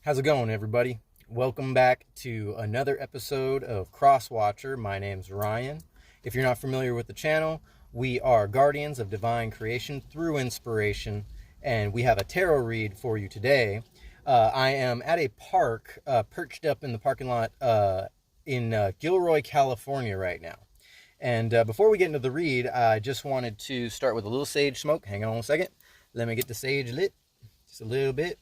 How's it going, everybody? Welcome back to another episode of Crosswatcher. My name's Ryan. If you're not familiar with the channel, we are guardians of divine creation through inspiration, and we have a tarot read for you today. I am at a park, perched up in the parking lot in Gilroy, California right now. And before we get into the read, I just wanted to start with a little sage smoke. Hang on a second. Let me get the sage lit just a little bit.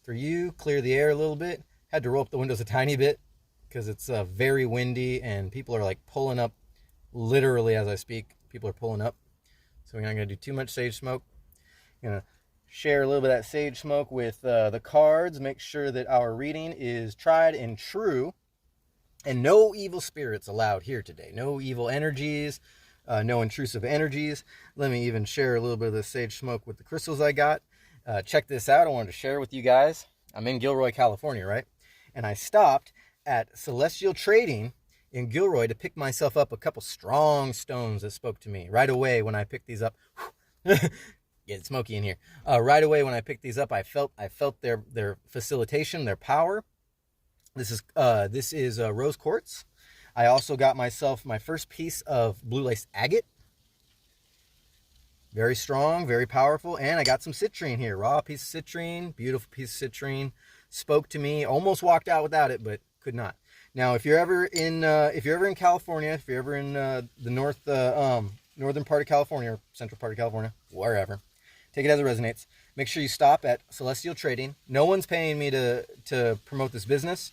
For you, clear the air a little bit. Had to roll up the windows a tiny bit because it's very windy and people are like pulling up literally as I speak. People are pulling up. So we're not going to do too much sage smoke. Going to share a little bit of that sage smoke with the cards. Make sure that our reading is tried and true. And no evil spirits allowed here today. No evil energies. No intrusive energies. Let me even share a little bit of the sage smoke with the crystals I got. Check this out. I wanted to share with you guys. I'm in Gilroy, California, right? And I stopped at Celestial Trading in Gilroy to pick myself up a couple strong stones that spoke to me. Right away when I picked these up, get smoky in here. Right away when I picked these up, I felt their facilitation, their power. This is rose quartz. I also got myself my first piece of blue lace agate. Very strong, very powerful, and I got some citrine here. Raw piece of citrine, beautiful piece of citrine. Spoke to me, almost walked out without it, but could not. Now, if you're ever in California, if you're ever in the northern part of California, or central part of California, wherever, take it as it resonates. Make sure you stop at Celestial Trading. No one's paying me to promote this business.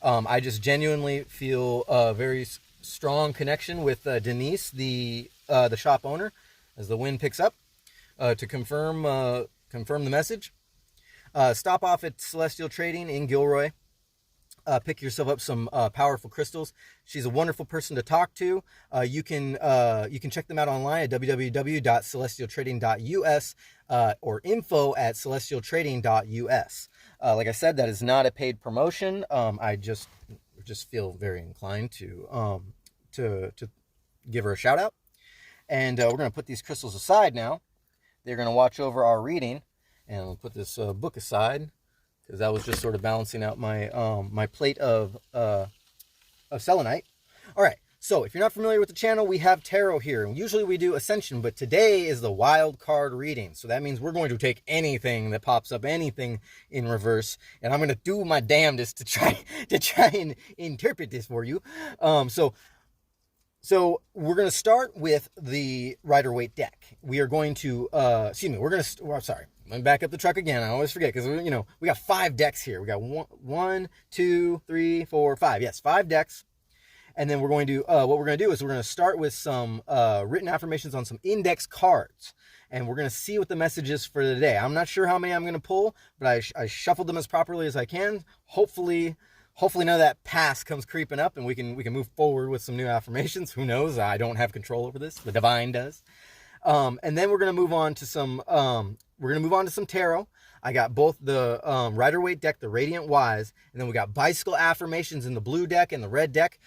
I just genuinely feel a very strong connection with Denise, the shop owner. As the wind picks up, to confirm the message. Stop off at Celestial Trading in Gilroy. Pick yourself up some powerful crystals. She's a wonderful person to talk to. You can check them out online at www.celestialtrading.us or info@celestialtrading.us. Like I said, that is not a paid promotion. I just feel very inclined to give her a shout out. And we're going to put these crystals aside now. They're going to watch over our reading. And we'll put this book aside because that was just sort of balancing out my my plate of selenite. All right. So if you're not familiar with the channel, we have tarot here. And usually we do ascension, but today is the wild card reading. So that means we're going to take anything that pops up, anything in reverse. And I'm going to do my damnedest to try and interpret this for you. So we're going to start with the Rider-Waite deck. We are going to, let me back up the truck again. I always forget because, we got 5 decks here. We got 1, 2, 3, 4, 5. Yes, 5 decks. And then we're going to, what we're going to do is we're going to start with some written affirmations on some index cards. And we're going to see what the message is for the day. I'm not sure how many I'm going to pull, but I shuffled them as properly as I can. Hopefully none of that past comes creeping up and we can move forward with some new affirmations. Who knows? I don't have control over this. The divine does. And then we're going to move on to some tarot. I got both the Rider-Waite deck, the Radiant Wise, and then we got bicycle affirmations in the blue deck and the red deck,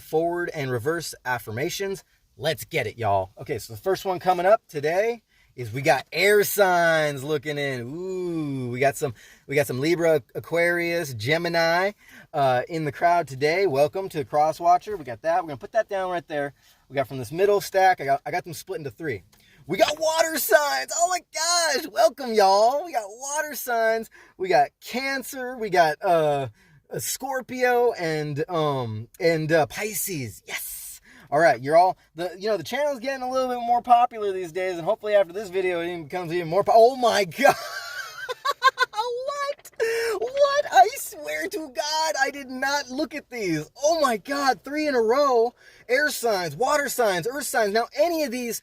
forward and reverse affirmations. Let's get it, y'all. Okay, so the first one coming up today is we got air signs looking in. Ooh, we got some Libra, Aquarius, Gemini in the crowd today. Welcome to Crosswatcher. We got that. We're gonna put that down right there. We got from this middle stack. I got them split into 3. We got water signs. Oh my gosh, welcome y'all. We got water signs. We got Cancer. We got a Scorpio and Pisces. Yes. All right, you're all the channel's getting a little bit more popular these days, and hopefully after this video it becomes even more. Oh my god! What? I swear to God, I did not look at these. Oh my god, 3 in a row. Air signs, water signs, earth signs. Now any of these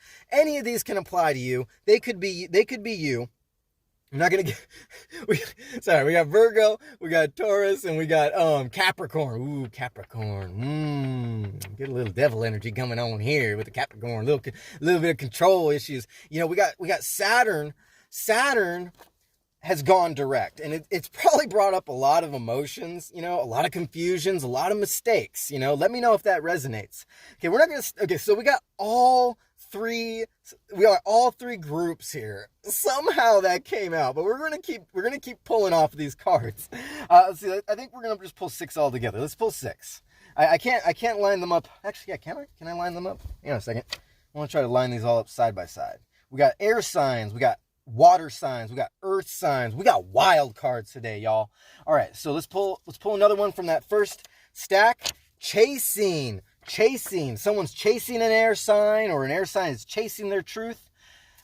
can apply to you. They could be you. I'm not gonna get. We got Virgo, we got Taurus, and we got Capricorn. Ooh, Capricorn. Get a little devil energy coming on here with the Capricorn. Little bit of control issues. We got Saturn. Saturn has gone direct, and it's probably brought up a lot of emotions, a lot of confusions, a lot of mistakes. Let me know if that resonates. Okay, we're not gonna. Okay, so we got all three groups here. Somehow that came out, but we're gonna keep pulling off these cards. Let's see. I think we're gonna just pull 6 all together. Let's pull 6. I can't line them up. Actually, yeah, can I? Can I line them up? Hang on a second. I want to try to line these all up side by side. We got air signs. We got water signs, we got earth signs, we got wild cards today, y'all. All right, so let's pull another one from that first stack. Chasing. Someone's chasing an air sign, or an air sign is chasing their truth.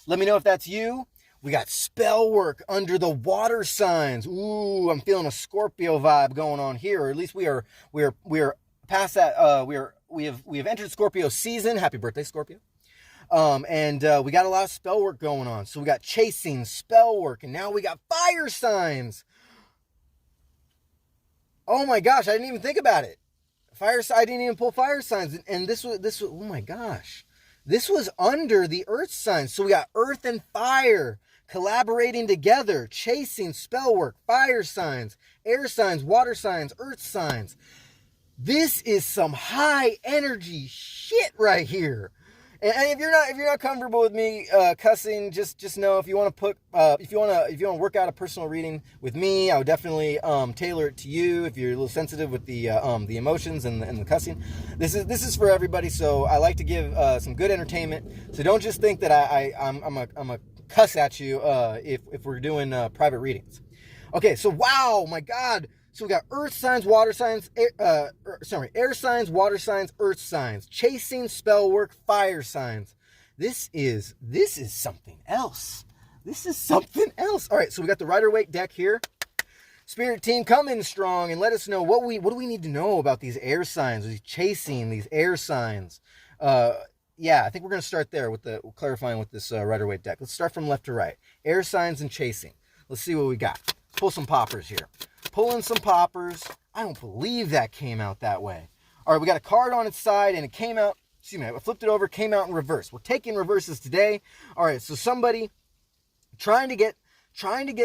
Let me know if that's you. We got spell work under the water signs. Ooh, I'm feeling a Scorpio vibe going on here, or at least we are past that. We have entered Scorpio season. Happy birthday, Scorpio. And we got a lot of spell work going on. So we got chasing, spell work, and now we got fire signs. Oh my gosh, I didn't even think about it. I didn't even pull fire signs. And this was, oh my gosh. This was under the earth signs. So we got earth and fire collaborating together, chasing, spell work, fire signs, air signs, water signs, earth signs. This is some high energy shit right here. And if you're not comfortable with me cussing, just know if you want to work out a personal reading with me, I would definitely tailor it to you. If you're a little sensitive with the emotions and the cussing, this is for everybody. So I like to give some good entertainment. So don't just think that I'm a cuss at you if we're doing private readings. Okay, so wow, my God. So we got earth signs, water signs, air signs, water signs, earth signs, chasing, spell work, fire signs. This is something else. This is something else. All right, so we got the Rider-Waite deck here. Spirit team, come in strong and let us know what do we need to know about these air signs, these chasing, these air signs. Yeah, I think we're going to start there with clarifying with this Rider-Waite deck. Let's start from left to right. Air signs and chasing. Let's see what we got. Pull some poppers here. Pulling some poppers. I don't believe that came out that way. All right, we got a card on its side, and it came out, I flipped it over, came out in reverse. We're taking reverses today. All right, so somebody trying to get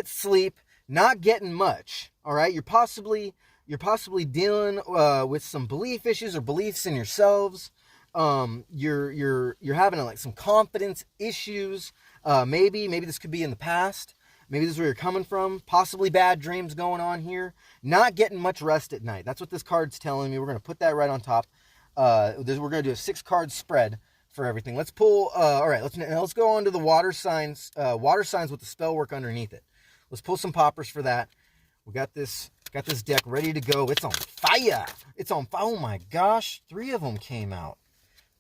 sleep, not getting much. All right, you're possibly dealing with some belief issues or beliefs in yourselves. You're having like some confidence issues. Maybe this could be in the past. Maybe this is where you're coming from. Possibly bad dreams going on here. Not getting much rest at night. That's what this card's telling me. We're going to put that right on top. We're going to do a 6-card spread for everything. Let's pull. All right, let's go on to the water signs. Water signs with the spell work underneath it. Let's pull some poppers for that. We got this deck ready to go. It's on fire. It's on fire. Oh my gosh, 3 of them came out.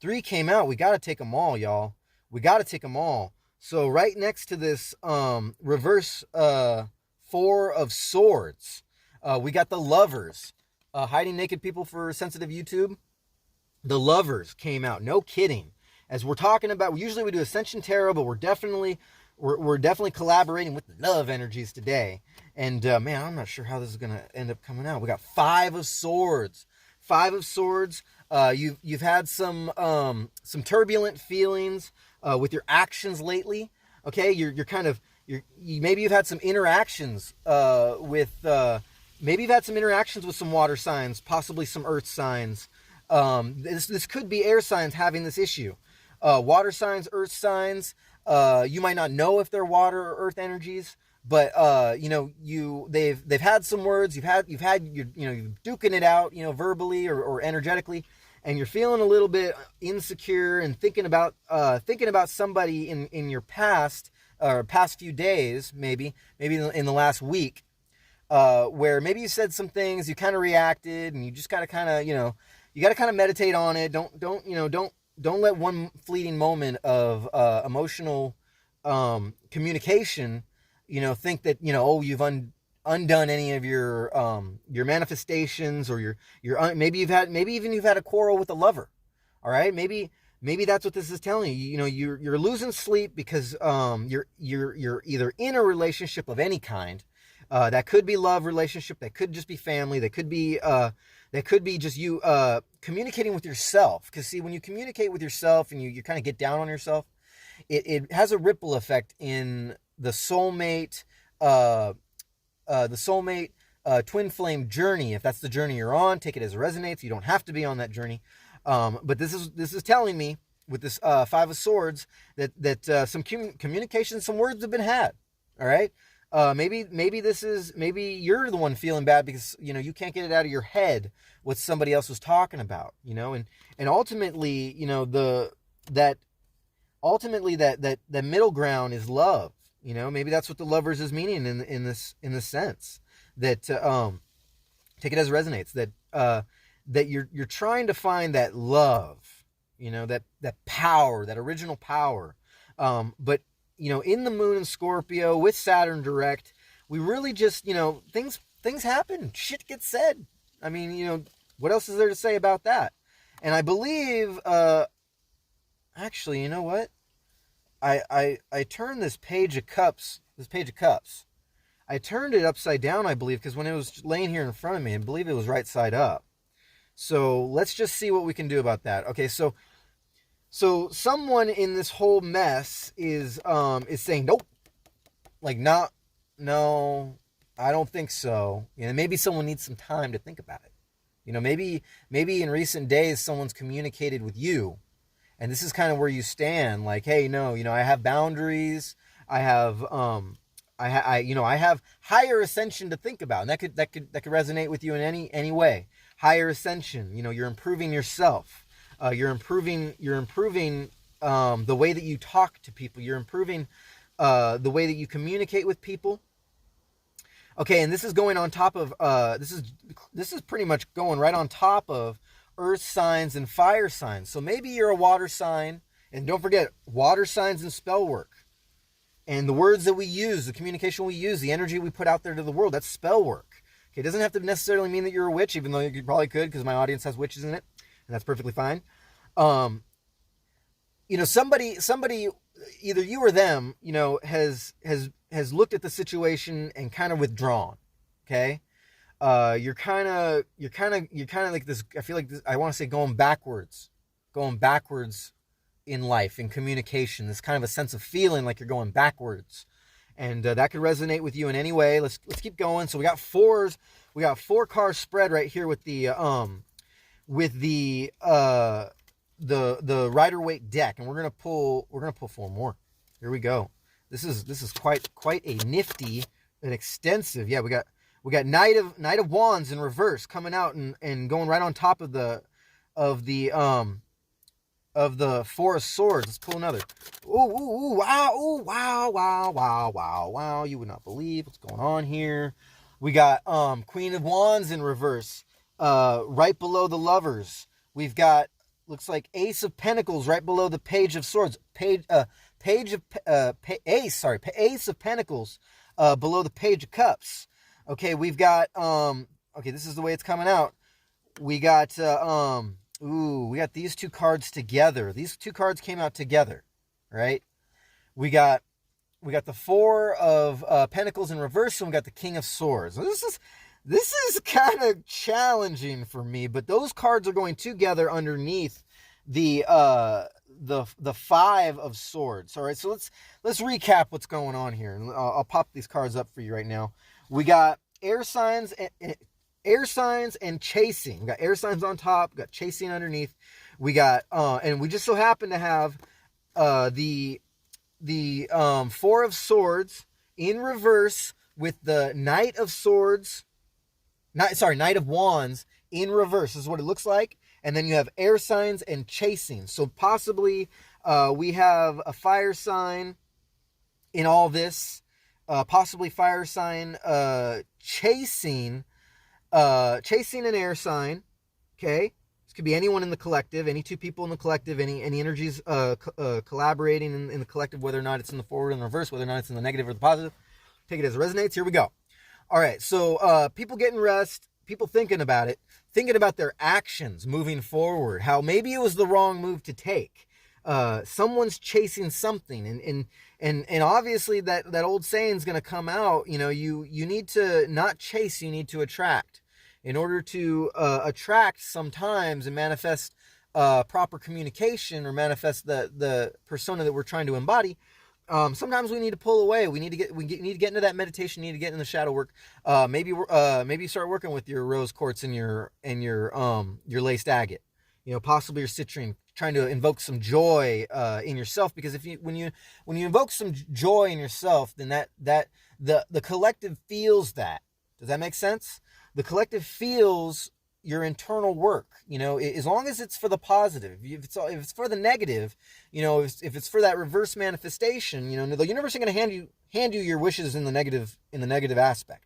3 came out. We got to take them all, y'all. We got to take them all. So right next to this reverse 4 of swords, we got the Lovers. Hiding naked people for sensitive YouTube. The Lovers came out. No kidding. As we're talking about, usually we do Ascension Tarot, but we're definitely collaborating with the love energies today. And man, I'm not sure how this is going to end up coming out. We got 5 of Swords. 5 of Swords. You've had some turbulent feelings with your actions lately. Okay, maybe you've had some interactions with some water signs, possibly some earth signs. This could be air signs having this issue. Water signs, earth signs. You might not know if they're water or earth energies, but they've had some words. You're duking it out, verbally or energetically. And you're feeling a little bit insecure and thinking about somebody in your past or past few days, maybe in the last week, where maybe you said some things, you kind of reacted, and you just got to you got to kind of meditate on it. Don't let one fleeting moment of emotional communication, think that you've undone any of your manifestations, or maybe you've had a quarrel with a lover. All right, maybe that's what this is telling you. You're losing sleep because you're either in a relationship of any kind. That could be love relationship, that could just be family, that could be just you communicating with yourself. Because see, when you communicate with yourself and you kind of get down on yourself, it has a ripple effect in the soulmate the soulmate twin flame journey. If that's the journey you're on, take it as it resonates. You don't have to be on that journey. But this is telling me with this Five of Swords that some communication, some words have been had. All right. Maybe you're the one feeling bad because you can't get it out of your head what somebody else was talking about. And ultimately, that middle ground is love. Maybe that's what the Lovers is meaning in this sense, that take it as it resonates, that you're trying to find that love, that power, that original power. But in the moon in Scorpio with Saturn direct, we really just, things happen, shit gets said. I mean, what else is there to say about that? And I believe, actually, you know what? I turned this page of cups. I turned it upside down, I believe, because when it was laying here in front of me, I believe it was right side up. So let's just see what we can do about that. Okay, so someone in this whole mess is saying nope, like no, I don't think so. Maybe someone needs some time to think about it. Maybe in recent days someone's communicated with you, and this is kind of where you stand. Like, hey, no, I have boundaries. I have I have higher ascension to think about, and that could resonate with you in any way. Higher ascension. You're improving yourself. You're improving the way that you talk to people. You're improving the way that you communicate with people. Okay, and this is going on top of this is pretty much going right on top of earth signs and fire signs. So maybe you're a water sign, and don't forget, water signs and spell work. And the words that we use, the communication we use, the energy we put out there to the world, that's spell work. Okay, it doesn't have to necessarily mean that you're a witch, even though you probably could, because my audience has witches in it, and that's perfectly fine. Somebody, either you or them, has looked at the situation and kind of withdrawn. Okay, you're kind of like this. I feel like this, I want to say going backwards in life, in communication. This kind of a sense of feeling like you're going backwards, and that could resonate with you in any way. Let's keep going. So we got 4s. We got 4 cars spread right here with the Rider-Waite deck, and we're gonna pull 4 more. Here we go. This is quite a nifty and extensive. Yeah, we got Knight of Wands in reverse coming out and going right on top of the Four of Swords. Let's pull another. Ooh, wow. You would not believe what's going on here. We got Queen of Wands in reverse, right below the Lovers. We've got, looks like Ace of Pentacles right below the Page of Swords. Ace of Pentacles below the Page of Cups. Okay, we've got okay, this is the way it's coming out. We got we got these 2 cards together. These 2 cards came out together, right? We got the 4 of Pentacles in reverse, and we got the King of Swords. This is kind of challenging for me, but those cards are going together underneath the 5 of Swords. All right, so let's recap what's going on here, and I'll pop these cards up for you right now. We got air signs and chasing. We got air signs on top. We got chasing underneath. We got and we just so happen to have the 4 of Swords in reverse with the Knight of Wands in reverse. This is what it looks like. And then you have air signs and chasing. So possibly we have a fire sign in all this. Possibly fire sign chasing an air sign. Okay, this could be anyone in the collective, any 2 people in the collective, any energies collaborating in the collective, whether or not it's in the forward and the reverse, whether or not it's in the negative or the positive. Take it as it resonates. Here we go. All right, so people getting rest, people thinking about it, thinking about their actions moving forward, how maybe it was the wrong move to take. Someone's chasing something, and obviously that old saying is going to come out. You need to not chase, you need to attract. In order to attract sometimes and manifest proper communication, or manifest the persona that we're trying to embody, sometimes we need to pull away. We need to get into that meditation. Need to get in the shadow work. Maybe start working with your rose quartz and your laced agate. Possibly your citrine. Trying to invoke some joy in yourself, because when you invoke some joy in yourself, then that the collective feels that. Does that make sense? The collective feels your internal work, as long as it's for the positive. If it's for the negative, if it's for that reverse manifestation, the universe is going to hand you your wishes in the negative aspect.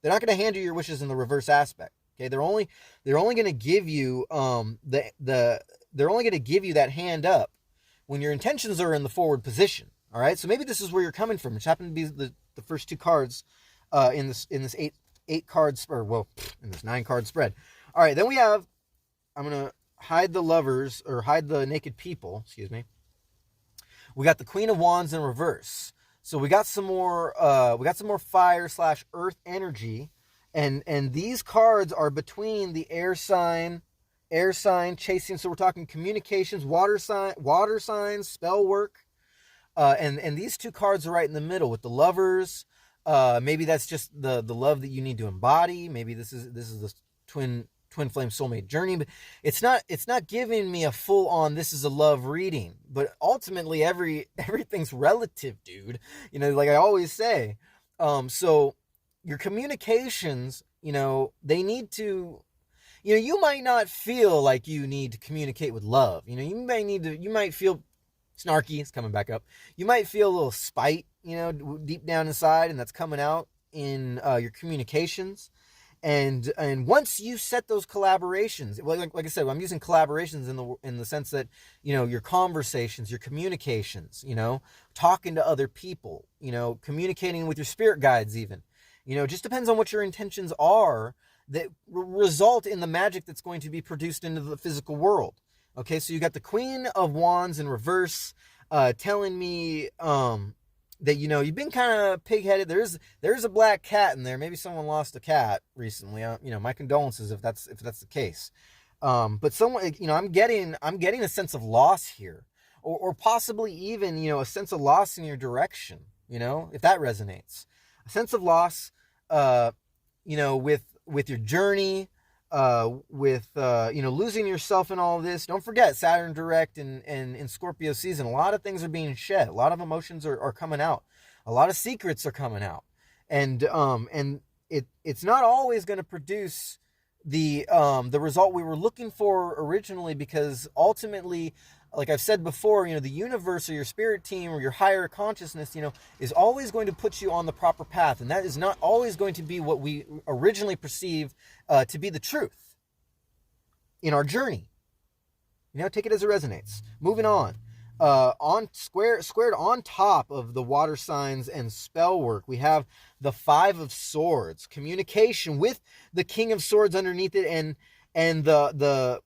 They're not going to hand you your wishes in the reverse aspect. Okay, they're only going to give you they're only going to give you that hand up when your intentions are in the forward position. All right, so maybe this is where you're coming from, which happened to be the first two cards in this eight card spread. Well, in this 9 card spread. All right, then we have, I'm going to hide the naked people, excuse me. We got the Queen of Wands in reverse. So we got some more fire/earth energy, and these cards are between the air sign chasing. So we're talking communications, water signs, spell work. And these two cards are right in the middle with the Lovers. Maybe that's just the love that you need to embody. Maybe this is the twin flame soulmate journey, but it's not giving me a full on this is a love reading. But ultimately everything's relative, dude. Like I always say. So your communications, they need to, you might not feel like you need to communicate with love. You might feel snarky. It's coming back up. You might feel a little spite, deep down inside, and that's coming out in your communications. And once you set those collaborations, well, like I said, I'm using collaborations in the sense that, your conversations, your communications, talking to other people, communicating with your spirit guides even, it just depends on what your intentions are that result in the magic that's going to be produced into the physical world. Okay, so you got the Queen of Wands in reverse, telling me, that, you've been kind of pig-headed. There's a black cat in there. Maybe someone lost a cat recently. My condolences if that's the case. But someone, I'm getting a sense of loss here, or possibly even, a sense of loss in your direction, if that resonates. A sense of loss, with your journey, with losing yourself in all of this. Don't forget Saturn direct and in Scorpio season, a lot of things are being shed, a lot of emotions are coming out, a lot of secrets are coming out, and it's not always going to produce the result we were looking for originally, because ultimately, like I've said before, the universe or your spirit team or your higher consciousness, is always going to put you on the proper path. And that is not always going to be what we originally perceive to be the truth in our journey. Take it as it resonates. Moving on. Squared on top of the water signs and spell work, we have the 5 of Swords, communication with the King of Swords underneath it, and the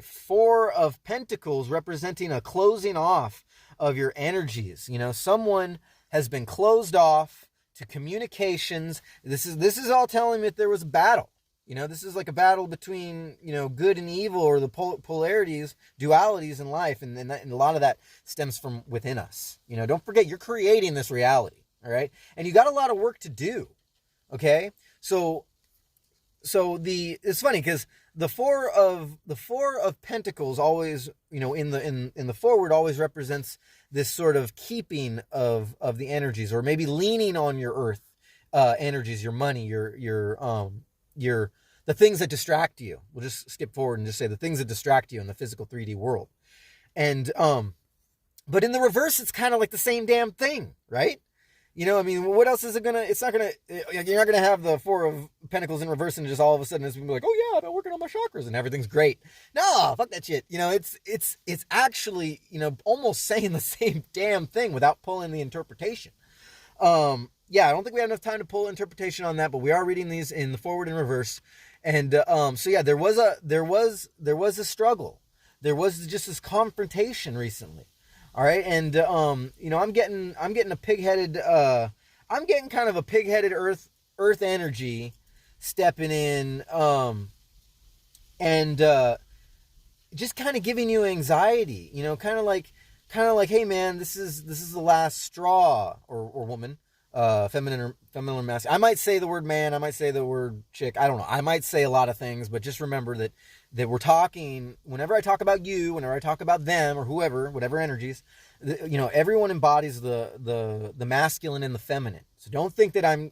4 of Pentacles representing a closing off of your energies. Someone has been closed off to communications. This is all telling me that there was a battle. This is like a battle between, good and evil, or the polarities, dualities in life. And a lot of that stems from within us. Don't forget, you're creating this reality. All right. And you got a lot of work to do. Okay. So it's funny because the 4 of Pentacles always, in the forward always represents this sort of keeping of the energies, or maybe leaning on your earth energies, your money, your the things that distract you. We'll just skip forward and just say the things that distract you in the physical 3D world. And but in the reverse, it's kind of like the same damn thing, right? What else is it gonna? It's not gonna. You're not gonna have the 4 of Pentacles in reverse and just all of a sudden it's gonna be like, oh yeah, I've been working on my chakras and everything's great. No, fuck that shit. It's actually almost saying the same damn thing without pulling the interpretation. Yeah, I don't think we have enough time to pull interpretation on that, but we are reading these in the forward and reverse, and so yeah, there was a struggle. There was just this confrontation recently. All right. And, I'm getting a pig-headed, I'm getting kind of a pig-headed earth energy stepping in, and just kind of giving you anxiety, kind kind of like, hey man, this is the last straw, or woman, feminine or masculine. I might say the word man, I might say the word chick, I don't know. I might say a lot of things, but just remember that we're talking, whenever I talk about you, whenever I talk about them or whoever, whatever energies, everyone embodies the masculine and the feminine. So don't think that I'm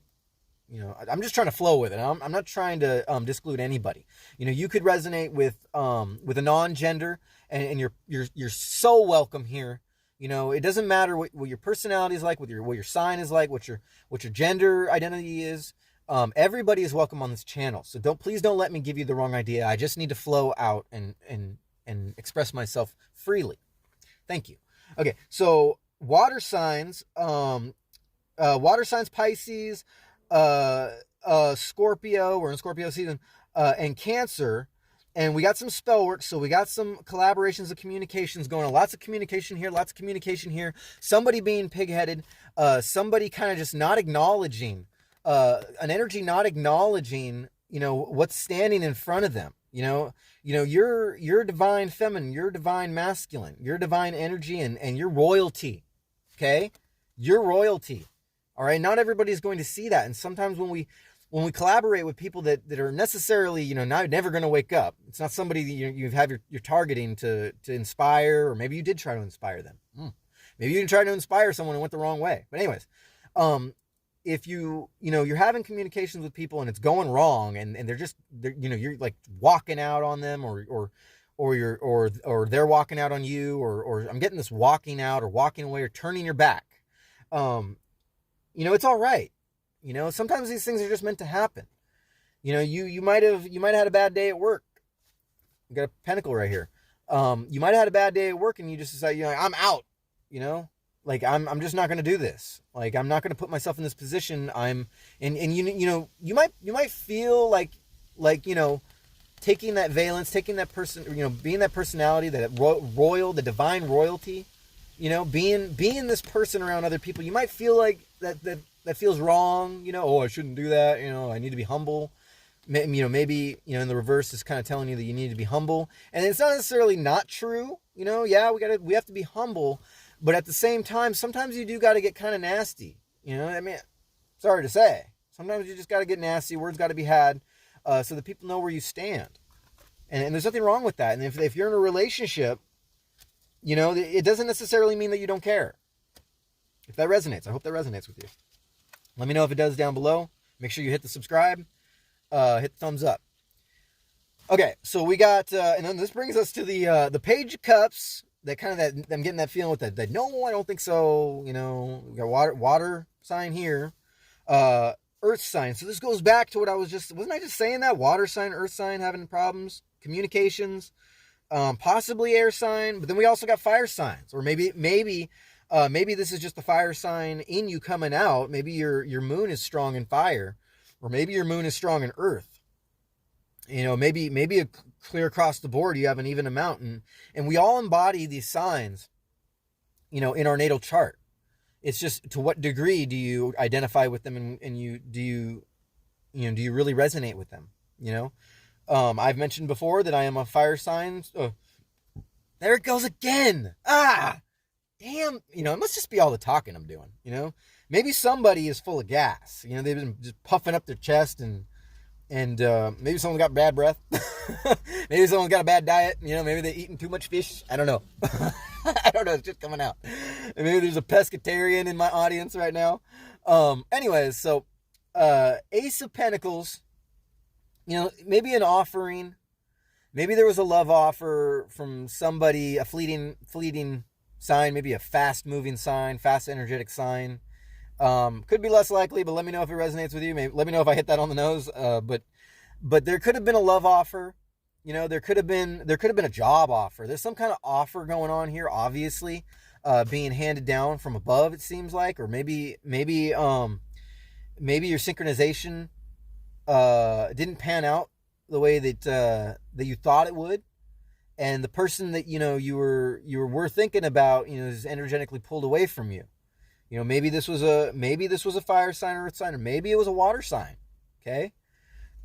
just trying to flow with it. I'm not trying to disclude anybody. You could resonate with a non-gender, and you're so welcome here. It doesn't matter what your personality is like, what your sign is like, what your gender identity is. Everybody is welcome on this channel. So please don't let me give you the wrong idea. I just need to flow out and express myself freely. Thank you. Okay, so water signs, Pisces, Scorpio, we're in Scorpio season, and Cancer, and we got some spell work, so we got some collaborations and communications going on. Lots of communication here, somebody being pig-headed, somebody kind of just not acknowledging, an energy not acknowledging, what's standing in front of them. You're divine feminine, you're divine masculine, you're divine energy, and you're royalty, okay? You're royalty. All right, not everybody's going to see that, and sometimes when we collaborate with people that are necessarily, never going to wake up, it's not somebody that you have you're targeting to inspire, or maybe you did try to inspire them. Maybe you tried to inspire someone and went the wrong way. But anyways, if you're having communications with people and it's going wrong, and you're like walking out on them, or they're walking out on you, or I'm getting this walking out or walking away or turning your back. It's all right. Sometimes these things are just meant to happen. You might have had a bad day at work. You got a pentacle right here. You might have had a bad day at work and you just decide, I'm out, like I'm just not going to do this. Like, I'm not going to put myself in this position. You might feel like, taking that valence, taking that person, being that personality, that royal, the divine royalty, being this person around other people, you might feel like that feels wrong, I shouldn't do that, I need to be humble. Maybe, in the reverse is kind of telling you that you need to be humble. And it's not necessarily not true, yeah, we have to be humble, but at the same time, sometimes you do got to get kind of nasty, sorry to say. Sometimes you just got to get nasty, words got to be had, so that people know where you stand. And there's nothing wrong with that. And if you're in a relationship, it doesn't necessarily mean that you don't care. If that resonates, I hope that resonates with you. Let me know if it does down below. Make sure you hit the subscribe, hit the thumbs up. Okay, so we got, and then this brings us to the Page of Cups. That kind of I'm getting that feeling with that. No, I don't think so. We got water sign here, earth sign. So this goes back to what wasn't I just saying that? Water sign, earth sign, having problems, communications, possibly air sign, but then we also got fire signs, or maybe this is just the fire sign in you coming out. Maybe your moon is strong in fire, or maybe your moon is strong in earth. Maybe clear across the board, you have an even amount, and we all embody these signs, in our natal chart. It's just to what degree do you identify with them, and do you really resonate with them? I've mentioned before that I am a fire sign. There it goes again. Damn, it must just be all the talking I'm doing, Maybe somebody is full of gas. They've been just puffing up their chest, and maybe someone's got bad breath. Maybe someone's got a bad diet. Maybe they're eating too much fish. I don't know. I don't know. It's just coming out. And maybe there's a pescatarian in my audience right now. Anyways, so Ace of Pentacles, maybe an offering. Maybe there was a love offer from somebody, a fleeting sign, maybe a fast-moving sign, fast energetic sign. Could be less likely, but let me know if it resonates with you. Maybe let me know if I hit that on the nose. But there could have been a love offer. There could have been a job offer. There's some kind of offer going on here, obviously, being handed down from above, it seems like, or maybe your synchronization didn't pan out the way that you thought it would. And the person that you were thinking about, is energetically pulled away from you. Maybe this was a fire sign or earth sign, or maybe it was a water sign. Okay,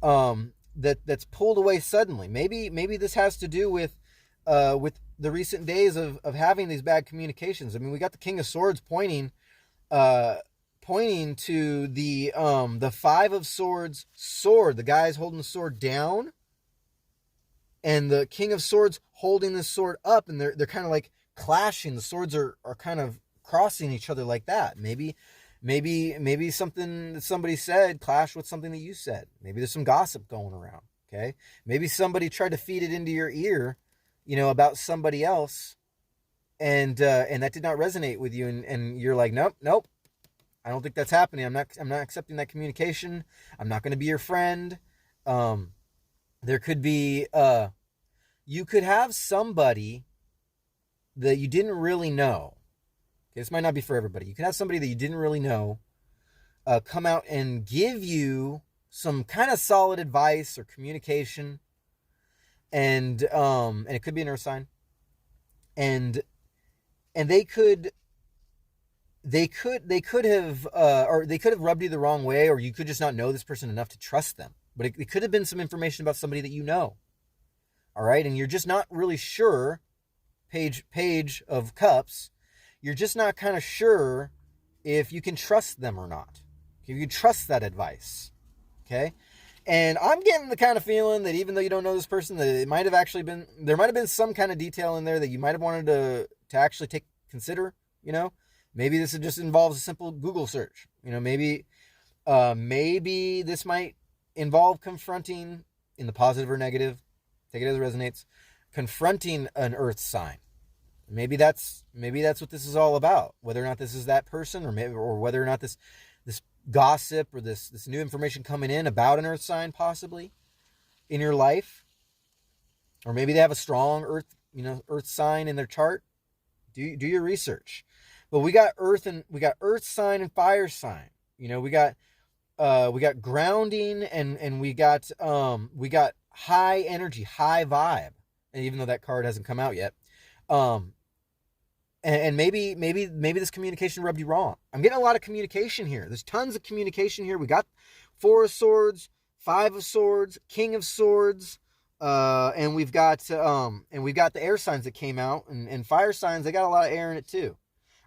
that's pulled away suddenly. Maybe this has to do with the recent days of having these bad communications. I mean, we got the King of Swords pointing to the Five of Swords sword. The guy's holding the sword down, and the King of Swords holding the sword up, and they're kind of like clashing. The swords are kind of crossing each other like that. Maybe something that somebody said clashed with something that you said. Maybe there's some gossip going around. Okay, maybe somebody tried to feed it into your ear, about somebody else, and that did not resonate with you, and you're like, nope, I don't think that's happening. I'm not accepting that communication. I'm not going to be your friend. There could be, you could have somebody that you didn't really know. Okay, this might not be for everybody. You could have somebody that you didn't really know come out and give you some kind of solid advice or communication, and it could be an earth sign, and they could have or they could have rubbed you the wrong way, or you could just not know this person enough to trust them. But it could have been some information about somebody that you know. All right, and you're just not really sure. Page of Cups, you're just not kind of sure if you can trust them or not. If you trust that advice. Okay? And I'm getting the kind of feeling that even though you don't know this person, that there might have been some kind of detail in there that you might have wanted to actually consider, Maybe this just involves a simple Google search. Maybe this might involve confronting, in the positive or negative, take it as it resonates, confronting an earth sign. Maybe that's what this is all about. Whether or not this is that person, or whether or not this gossip or this new information coming in about an earth sign possibly in your life, or maybe they have a strong earth sign in their chart. Do your research. But we got earth sign and fire sign. We got grounding, and we got high energy, high vibe. And even though that card hasn't come out yet, and maybe this communication rubbed you wrong. I'm getting a lot of communication here. There's tons of communication here. We got Four of Swords, Five of Swords, King of Swords, and we've got the air signs that came out, and fire signs. They got a lot of air in it too.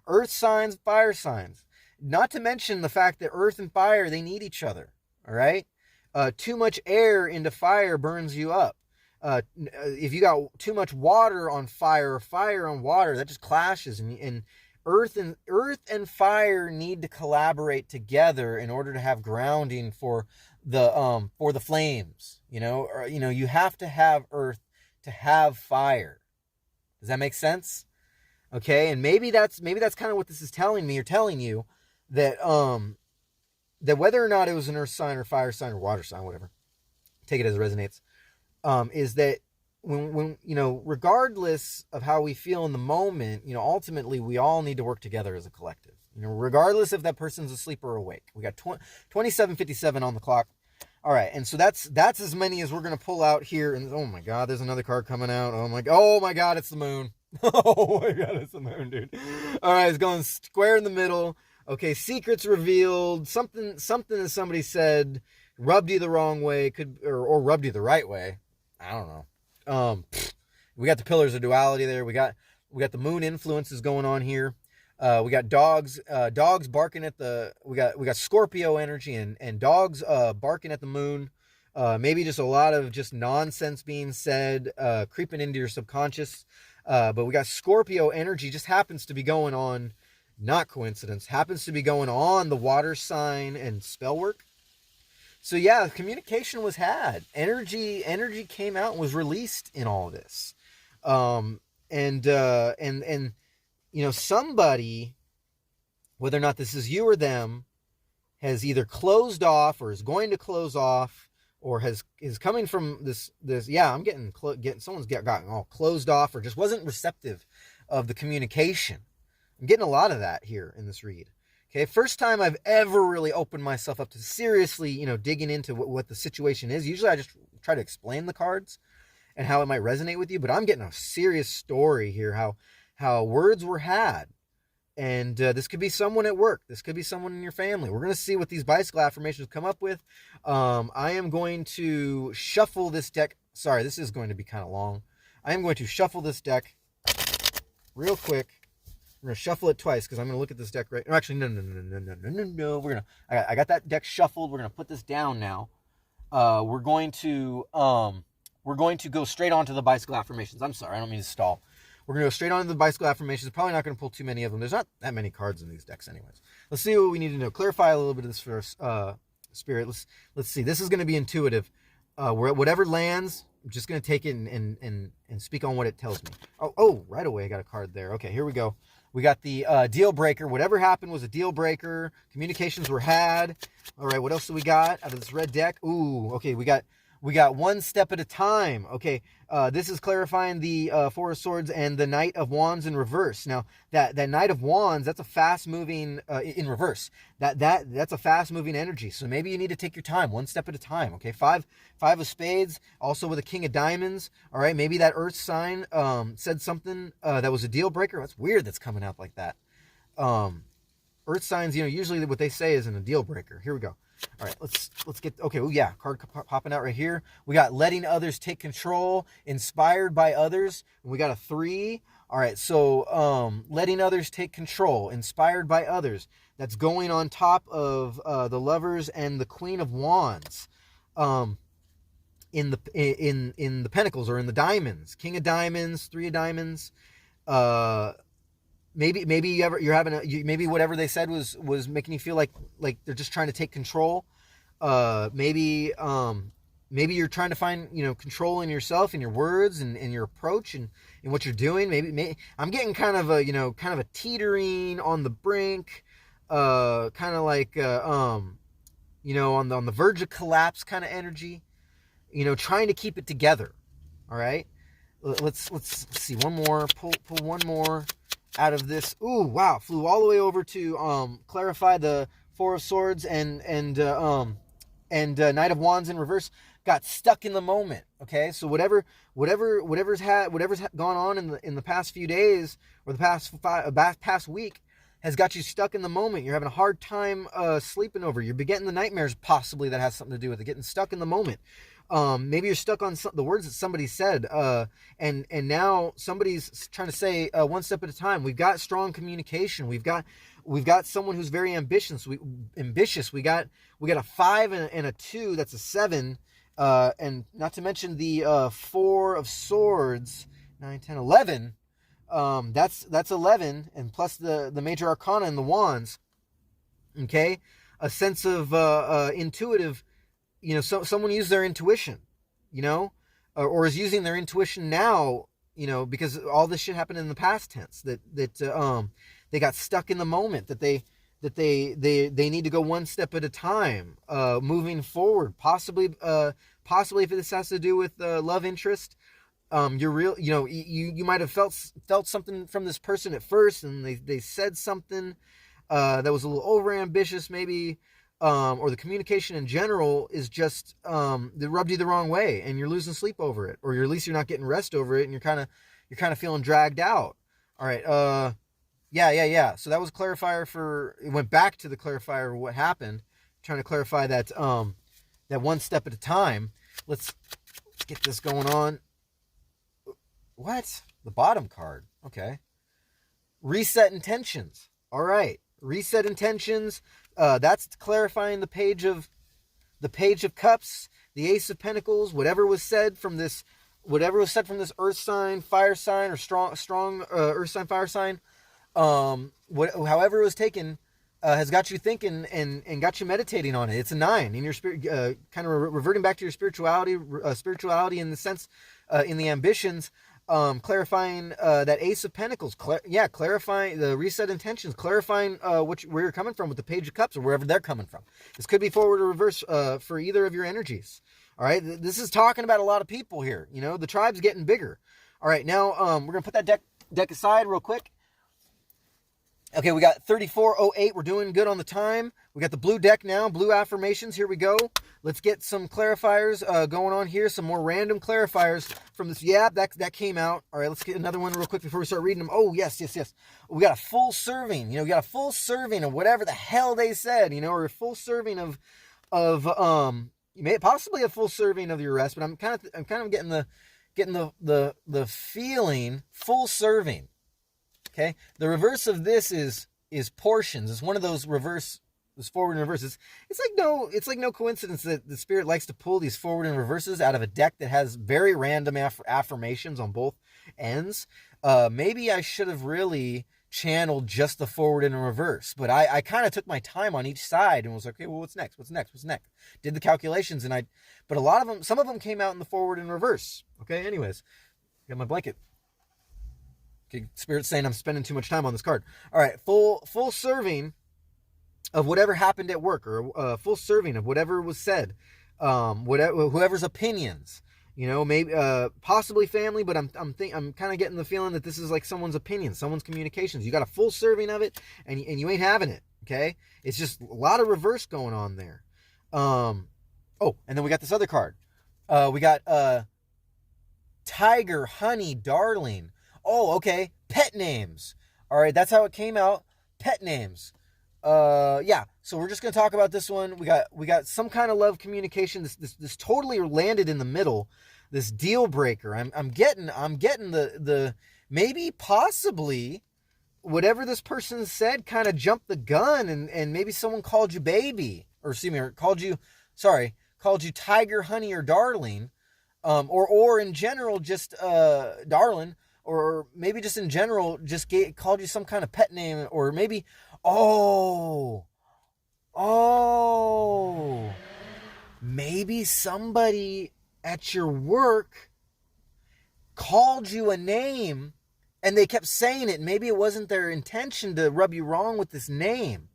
Earth signs, fire signs. Not to mention the fact that earth and fire, they need each other. All right. Too much air into fire burns you up. If you got too much water on fire or fire on water, that just clashes, and earth and fire need to collaborate together in order to have grounding for the flames. You have to have earth to have fire. Does that make sense? Okay, and maybe that's kind of what this is telling me or telling you, that that whether or not it was an earth sign or fire sign or water sign, whatever, take it as it resonates. Is that when regardless of how we feel in the moment, ultimately we all need to work together as a collective. Regardless if that person's asleep or awake. We got 27:57 on the clock. All right, and so that's as many as we're gonna pull out here. And oh my God, there's another card coming out. Oh my God, it's the moon. Oh my God, it's the moon, dude. All right, it's going square in the middle. Okay, secrets revealed. Something that somebody said rubbed you the wrong way, or rubbed you the right way. I don't know. We got the pillars of duality there. We got the moon influences going on here. We got dogs barking at we got Scorpio energy and dogs barking at the moon. Maybe just a lot of just nonsense being said, creeping into your subconscious. But we got Scorpio energy just happens to be going on, not coincidence, happens to be going on the water sign and spell work. So yeah, communication was had. Energy came out and was released in all of this. Somebody, whether or not this is you or them, has either closed off or is going to close off, or is coming from this. Yeah, I'm getting someone's gotten all closed off, or just wasn't receptive of the communication. I'm getting a lot of that here in this read. Okay, first time I've ever really opened myself up to seriously, digging into what the situation is. Usually I just try to explain the cards and how it might resonate with you, but I'm getting a serious story here, how words were had. And this could be someone at work. This could be someone in your family. We're going to see what these bicycle affirmations come up with. I am going to shuffle this deck. Sorry, this is going to be kind of long. I am going to shuffle this deck real quick. We're gonna shuffle it twice because I'm gonna look at this deck right. Actually, no. I got that deck shuffled. We're gonna put this down now. We're going to go straight on to the bicycle affirmations. I'm sorry, I don't mean to stall. We're going to go straight on to the bicycle affirmations. Probably not going to pull too many of them. There's not that many cards in these decks anyways. Let's see what we need to know. Clarify a little bit of this first, Spirit. Let's see. This is going to be intuitive. Whatever lands, I'm just going to take it and speak on what it tells me. Oh, right away I got a card there. Okay, here we go. We got the deal breaker. Whatever happened was a deal breaker. Communications were had. All right, what else do we got out of this red deck? Ooh, okay, we got one step at a time. Okay, this is clarifying the Four of Swords and the Knight of Wands in reverse. Now, that Knight of Wands, that's a fast-moving, in reverse. That's a fast-moving energy. So maybe you need to take your time, one step at a time. Okay, five of Spades, also with a King of Diamonds. All right, maybe that Earth sign said something that was a deal breaker. That's weird that's coming out like that. Earth signs, usually what they say isn't a deal breaker. Here we go. All right, let's get, okay, oh yeah, card popping out right here. We got letting others take control, inspired by others, and we got a 3. All right, so letting others take control, inspired by others. That's going on top of the Lovers and the Queen of Wands. In the Pentacles or in the Diamonds, King of Diamonds, 3 of Diamonds. Maybe you're having maybe whatever they said was making you feel like they're just trying to take control. Maybe you're trying to find control in yourself and your words and your approach and what you're doing. Maybe I'm getting kind of a teetering on the brink, kind of like on the verge of collapse kind of energy. Trying to keep it together. All right, let's see one more. Pull one more out of this. Ooh, wow, flew all the way over to clarify the Four of Swords and Knight of Wands in reverse. Got stuck in the moment. Okay, so whatever's gone on in the past few days or the past week has got you stuck in the moment. You're having a hard time sleeping over. You're getting the nightmares possibly that has something to do with it. Getting stuck in the moment. Maybe you're stuck on the words that somebody said, and now somebody's trying to say one step at a time. We've got strong communication. We've got someone who's very ambitious. We got a 5 and a 2. That's a 7, and not to mention the 4 of Swords, 9, 10, 11. That's 11, and plus the major arcana and the wands. Okay, a sense of intuitive. Someone used their intuition, or is using their intuition now, because all this shit happened in the past tense, that they got stuck in the moment, that they need to go one step at a time, moving forward, possibly if this has to do with love interest. You might have felt something from this person at first, and they said something that was a little overambitious, maybe. Or the communication in general is just they rubbed you the wrong way, and you're losing sleep over it, or at least you're not getting rest over it, and you're kind of feeling dragged out. All right, yeah. So that was a clarifier it went back to the clarifier of what happened, trying to clarify that that one step at a time. Let's get this going on. What? The bottom card. Okay. Reset intentions. All right. Reset intentions. That's clarifying the page of cups, the Ace of Pentacles, whatever was said from this earth sign, fire sign, or strong earth sign, fire sign, however it was taken, has got you thinking and got you meditating on it. It's a 9 in your spirit, kind of reverting back to your spirituality in the sense, in the ambitions. Clarifying that Ace of Pentacles, clarifying the reset intentions, clarifying where you're coming from with the Page of Cups or wherever they're coming from. This could be forward or reverse for either of your energies. All right, this is talking about a lot of people here. The tribe's getting bigger. All right, now we're gonna put that deck aside real quick. Okay, we got 3408. We're doing good on the time. We got the blue deck now, blue affirmations. Here we go. Let's get some clarifiers going on here. Some more random clarifiers from this. Yeah, that came out. All right, let's get another one real quick before we start reading them. Oh, yes. We got a full serving. We got a full serving of whatever the hell they said. Or a full serving of possibly a full serving of your rest. But I'm kind of getting the feeling full serving. Okay, the reverse of this is portions. It's one of those forward and reverses. It's like no coincidence that the Spirit likes to pull these forward and reverses out of a deck that has very random affirmations on both ends. Maybe I should have really channeled just the forward and reverse, but I kind of took my time on each side and was like, okay, well, what's next? Did the calculations, but a lot of them, some of them came out in the forward and reverse. Okay, anyways, got my blanket. Okay, Spirit's saying I'm spending too much time on this card. All right, full serving of whatever happened at work, or full serving of whatever was said, whoever's opinions. Maybe possibly family, but I'm kind of getting the feeling that this is like someone's opinion, someone's communications. You got a full serving of it, and you ain't having it. Okay, it's just a lot of reverse going on there. And then we got this other card. We got Tiger, Honey, Darling. Oh, okay, pet names. All right, that's how it came out. Pet names. Yeah. So we're just gonna talk about this one. We got some kind of love communication. This totally landed in the middle. This deal breaker. I'm getting the maybe possibly whatever this person said kind of jumped the gun, and maybe someone called you baby, or excuse me, or called you Tiger, Honey, or Darling, or in general just darling, or maybe just in general just called you some kind of pet name, or maybe maybe somebody at your work called you a name and they kept saying it. Maybe it wasn't their intention to rub you wrong with this name,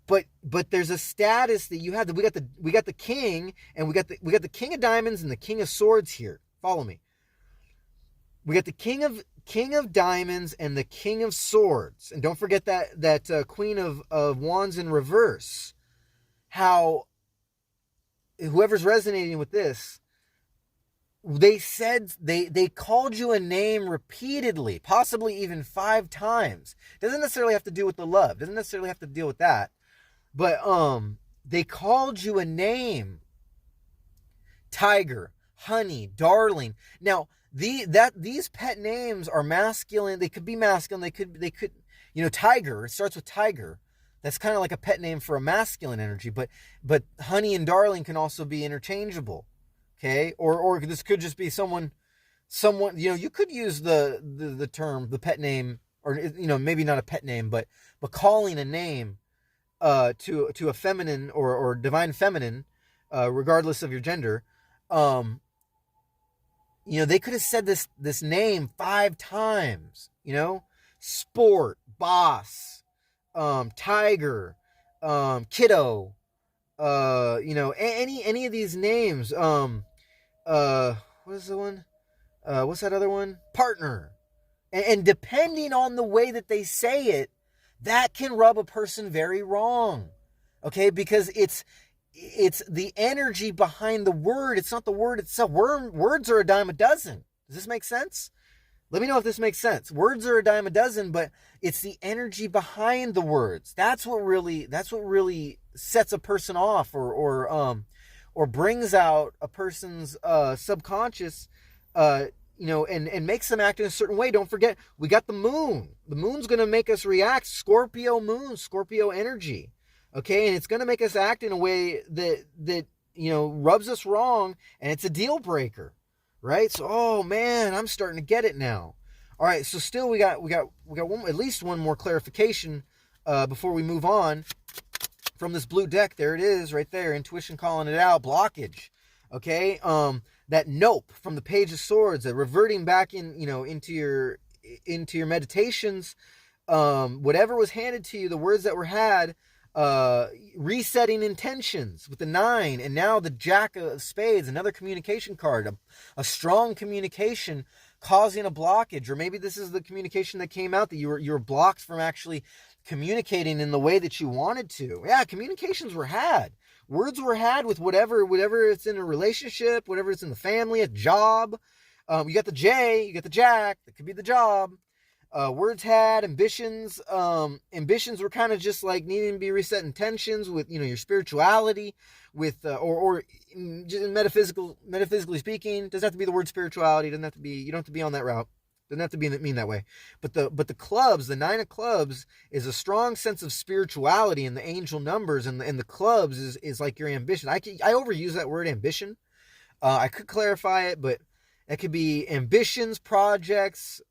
but there's a status that you have. That we got the king, and we got the king of diamonds and the king of swords here. Follow me. We got the king of diamonds and the king of swords, and don't forget that queen of wands in reverse. How whoever's resonating with this, they said they called you a name repeatedly, possibly even 5 times. Doesn't necessarily have to do with the love. Doesn't necessarily have to deal with that. But they called you a name. Tiger, Honey, Darling. Now, these pet names are masculine. They could be masculine. They could, Tiger. It starts with Tiger. That's kind of like a pet name for a masculine energy. But Honey and Darling can also be interchangeable. Okay, or this could just be someone. You could use the term, the pet name, or maybe not a pet name, but calling a name to a feminine or divine feminine, regardless of your gender. They could have said this name 5 times. Sport, boss, tiger, kiddo. Any of these names. What is the one? What's that other one? Partner. And depending on the way that they say it, that can rub a person very wrong. Okay, because it's the energy behind the word. It's not the word itself. Words are a dime a dozen. Does this make sense? Let me know if this makes sense. Words are a dime a dozen, but it's the energy behind the words. That's what really sets a person off, or brings out a person's subconscious, and makes them act in a certain way. Don't forget, we got the moon. The moon's going to make us react. Scorpio moon, Scorpio energy. Okay, and it's going to make us act in a way that rubs us wrong, and it's a deal breaker, right? So, oh man, I'm starting to get it now. All right, so still we got at least one more clarification before we move on from this blue deck. There it is, right there. Intuition calling it out. Blockage. Okay, that nope from the Page of Swords, reverting back into your meditations. Whatever was handed to you, the words that were had. Resetting intentions with the 9, and now the Jack of Spades, another communication card, a strong communication causing a blockage, or maybe this is the communication that came out that you were blocked from actually communicating in the way that you wanted to. Yeah, communications were had. Words were had with whatever it's in a relationship, whatever it's in the family, a job. You got the J, you got the Jack, that could be the job. Words had, ambitions. Ambitions were kind of just like needing to be reset intentions with, your spirituality, with, or just metaphysically speaking. Doesn't have to be the word spirituality. You don't have to be on that route. Doesn't have to mean that way. But the clubs, the 9 of clubs, is a strong sense of spirituality in the angel numbers, and the clubs is like your ambition. I overuse that word ambition. I could clarify it, but it could be ambitions, projects,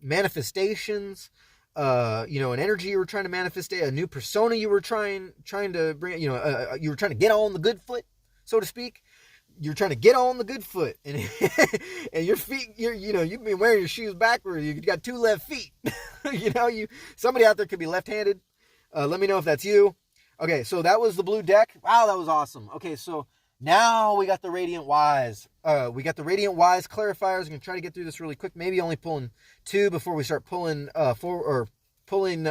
manifestations. An energy you were trying to manifest, a new persona you were trying to bring. You were trying to get on the good foot, so to speak. You're trying to get on the good foot, and and your feet, you've been wearing your shoes backwards. You got 2 left feet. Somebody out there could be left-handed. Let me know if that's you. Okay, so that was the blue deck. Wow, that was awesome. Okay, so now we got the Radiant Wise. We got the Radiant Wise clarifiers. I'm gonna try to get through this really quick. Maybe only pulling 2 before we start pulling pulling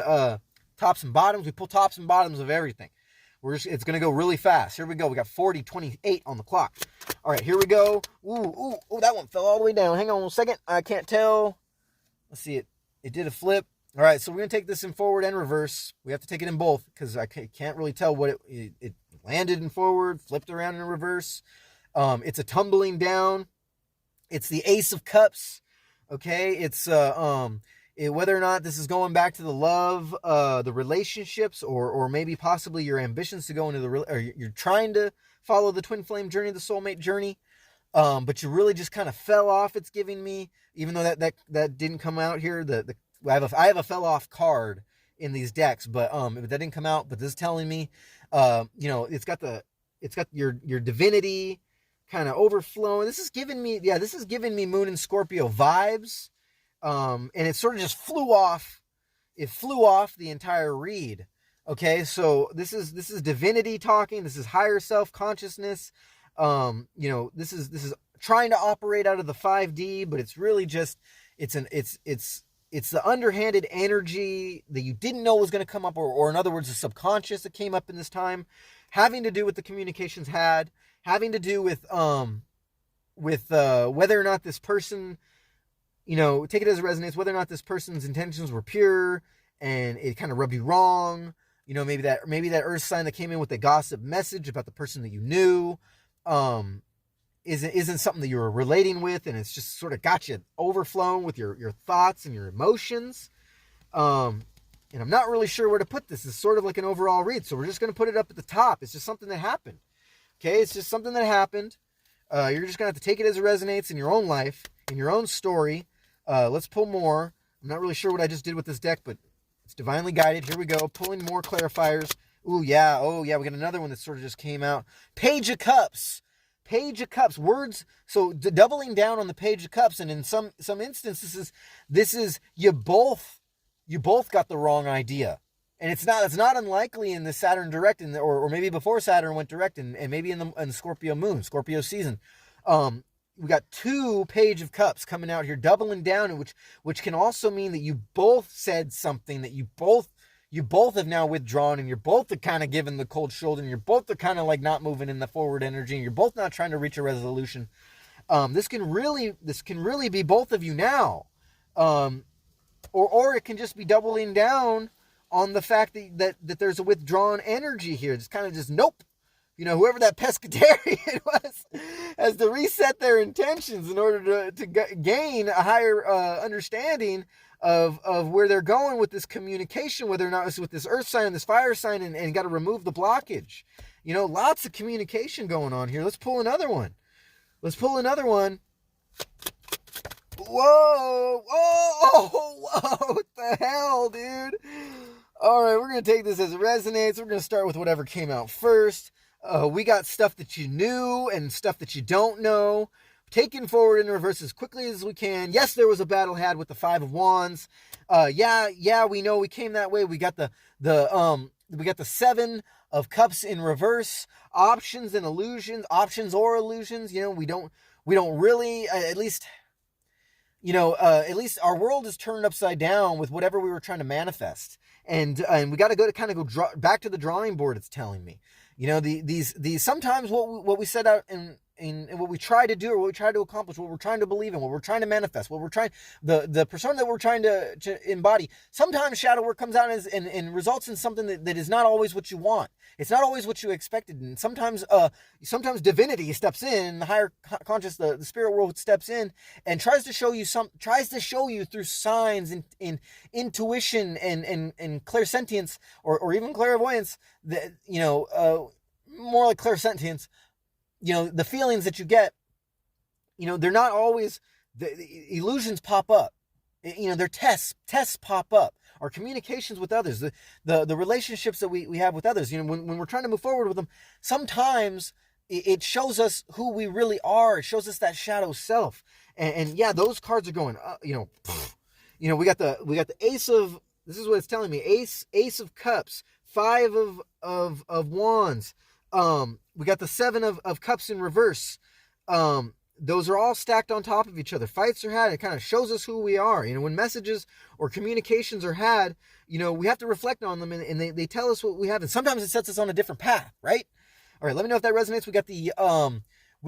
tops and bottoms. We pull tops and bottoms of everything. It's going to go really fast. Here we go. We got 40:28 on the clock. All right, here we go. Ooh, that one fell all the way down. Hang on a second. I can't tell. Let's see it. It did a flip. All right, so we're going to take this in forward and reverse. We have to take it in both because I can't really tell what it landed in forward, flipped around in reverse. It's a tumbling down. It's the Ace of Cups. Okay, it's whether or not this is going back to the love, the relationships, or maybe possibly your ambitions to go into or you're trying to follow the twin flame journey, the soulmate journey, but you really just kind of fell off. It's giving me, even though that didn't come out here. I have a fell off card in these decks, but that didn't come out. But this is telling me, it's got your divinity kind of overflowing. This is giving me Moon and Scorpio vibes. And it sort of just flew off. It flew off the entire read. Okay, so this is divinity talking. This is higher self consciousness. This is trying to operate out of the 5D, but it's really just it's the underhanded energy that you didn't know was going to come up, or in other words, the subconscious that came up in this time, having to do with the communications having to do with whether or not this person. Take it as it resonates, whether or not this person's intentions were pure and it kind of rubbed you wrong. Maybe that earth sign that came in with a gossip message about the person that you knew isn't something that you were relating with, and it's just sort of got you overflowing with your thoughts and your emotions. And I'm not really sure where to put this. It's sort of like an overall read, so we're just going to put it up at the top. It's just something that happened. Okay, it's just something that happened. You're just going to have to take it as it resonates in your own life, in your own story. Let's pull more. I'm not really sure what I just did with this deck, but it's divinely guided. Here we go. Pulling more clarifiers. Ooh, yeah. Oh, yeah. We got another one that sort of just came out. Page of Cups. Page of Cups. Words. So doubling down on the Page of Cups. And in some instances, this is you both got the wrong idea. And it's not unlikely in the Saturn direct, or maybe before Saturn went direct, and maybe in the Scorpio moon, Scorpio season. We got 2 Page of Cups coming out here, doubling down, which can also mean that you both said something that you both have now withdrawn, and you're both kind of giving the cold shoulder, and you're both are kind of like not moving in the forward energy, and you're both not trying to reach a resolution. This can really be both of you now, or it can just be doubling down on the fact that there's a withdrawn energy here. It's kind of just nope. Whoever that pescatarian was has to reset their intentions in order to gain a higher understanding of where they're going with this communication, whether or not it's with this earth sign and this fire sign, and got to remove the blockage. Lots of communication going on here. Let's pull another one. Whoa, what the hell, dude? All right, we're going to take this as it resonates. We're going to start with whatever came out first. We got stuff that you knew and stuff that you don't know. Taking forward and reverse as quickly as we can. Yes, there was a battle had with the 5 of Wands. Yeah, we know we came that way. We got the 7 of Cups in reverse. Options and illusions. Options or illusions. We don't really, at least our world is turned upside down with whatever we were trying to manifest. And we got to back to the drawing board. It's telling me, these sometimes what we set out in what we try to do, or what we try to accomplish, what we're trying to believe in, what we're trying to manifest, what we're trying, the persona that we're trying to embody, sometimes shadow work comes out and results in something that is not always what you want. It's not always what you expected. And sometimes divinity steps in, the higher conscious, the spirit world steps in and tries to show you through signs and in intuition and clairsentience, or even clairvoyance, that, more like clairsentience, the feelings that you get, they're not always, the illusions pop up. They're tests pop up. Our communications with others, the relationships that we have with others, when we're trying to move forward with them, sometimes it shows us who we really are. It shows us that shadow self. And yeah, those cards are going, we got the ace of, this is what it's telling me, ace of cups, 5 of wands. We got the 7 of cups in reverse. Those are all stacked on top of each other. Fights are had. It kind of shows us who we are. When messages or communications are had, we have to reflect on them, and they tell us what we have. And sometimes it sets us on a different path, right? All right, let me know if that resonates. We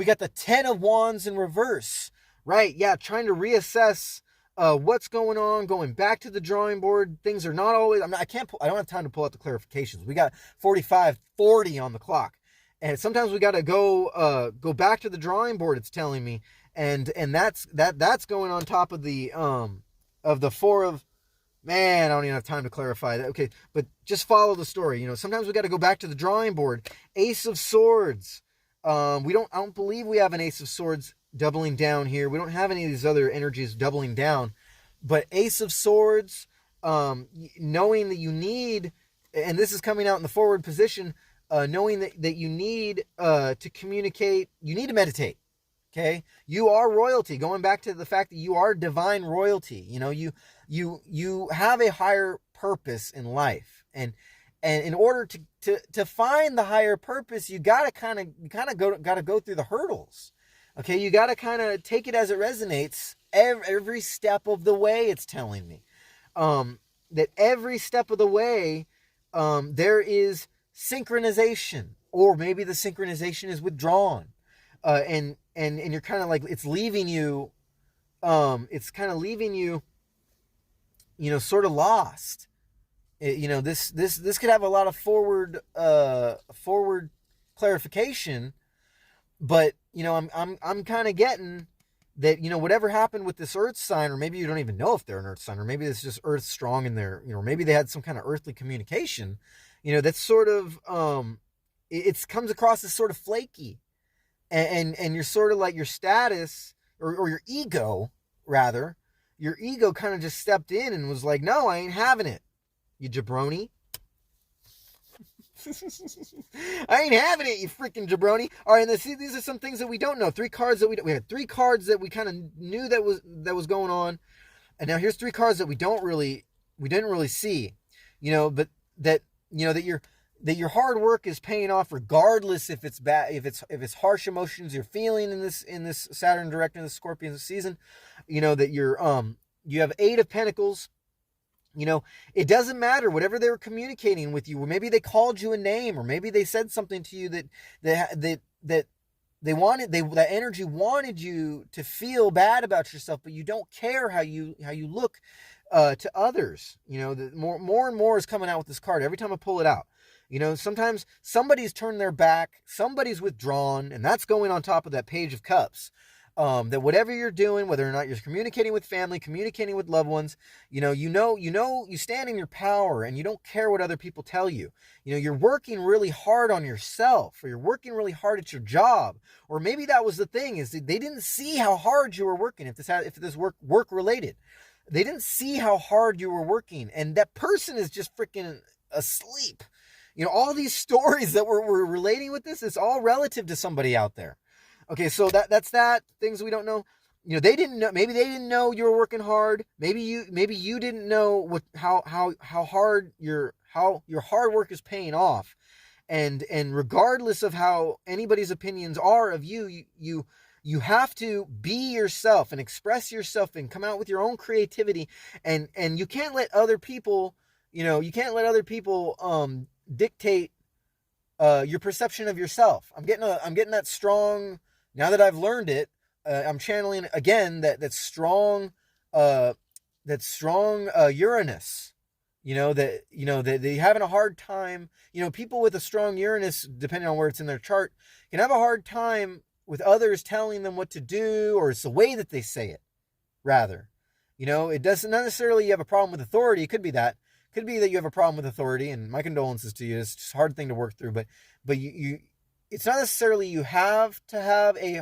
got the 10 of wands in reverse, right? Yeah, trying to reassess what's going on, going back to the drawing board. Things are not always, I don't have time to pull out the clarifications. We got 45:40 on the clock. And sometimes we got to go back to the drawing board, it's telling me. And that's going on top of the 4 of, man, I don't even have time to clarify that. Okay, but just follow the story. Sometimes we got to go back to the drawing board. Ace of swords. I don't believe we have an ace of swords doubling down here. We don't have any of these other energies doubling down. But ace of swords, knowing that you need, and this is coming out in the forward position, knowing that you need to communicate, you need to meditate. Okay, you are royalty. Going back to the fact that you are divine royalty. You have a higher purpose in life, and in order to find the higher purpose, you gotta go through the hurdles. Okay, you gotta kind of take it as it resonates every step of the way. It's telling me that every step of the way there is synchronization, or maybe the synchronization is withdrawn, and you're kind of like, it's leaving you, sort of lost. This could have a lot of forward clarification, but I'm kind of getting that, whatever happened with this earth sign, or maybe you don't even know if they're an earth sign, or maybe it's just earth strong in there, maybe they had some kind of earthly communication. That's sort of, it comes across as sort of flaky, and you're sort of like, your status, or your ego, rather, your ego kind of just stepped in and was like, no, I ain't having it, you jabroni. I ain't having it, you freaking jabroni. All right, and these are some things that we don't know. 3 cards that we had 3 cards that we kind of knew that was going on, and now here's 3 cards that we didn't really see, but that your hard work is paying off, regardless if it's bad, if it's harsh emotions you're feeling in this Saturn direct in the Scorpion season. That you have 8 of Pentacles. It doesn't matter, whatever they were communicating with you, or maybe they called you a name, or maybe they said something to you that that energy wanted you to feel bad about yourself, but you don't care how you look to others. More and more is coming out with this card every time I pull it out. Sometimes somebody's turned their back, somebody's withdrawn, and that's going on top of that Page of Cups. That whatever you're doing, whether or not you're communicating with family, communicating with loved ones, you stand in your power, and you don't care what other people tell you. You're working really hard on yourself, or you're working really hard at your job, or maybe that was the thing, is they didn't see how hard you were working. If this work related, they didn't see how hard you were working, and that person is just freaking asleep. All these stories that we're relating with this, it's all relative to somebody out there. Okay, so that's that. Things we don't know. They didn't know. Maybe they didn't know you were working hard. Maybe you didn't know how hard your hard work is paying off. And regardless of how anybody's opinions are of you, you have to be yourself and express yourself and come out with your own creativity. And you can't let other people, dictate your perception of yourself. I'm getting that strong Now that I've learned it, I'm channeling again that strong, Uranus. That they're having a hard time. People with a strong Uranus, depending on where it's in their chart, can have a hard time with others telling them what to do, or it's the way that they say it. Rather, it doesn't not necessarily you have a problem with authority. It could be that. It could be that you have a problem with authority, and my condolences to you. It's just a hard thing to work through, but you it's not necessarily you have to have a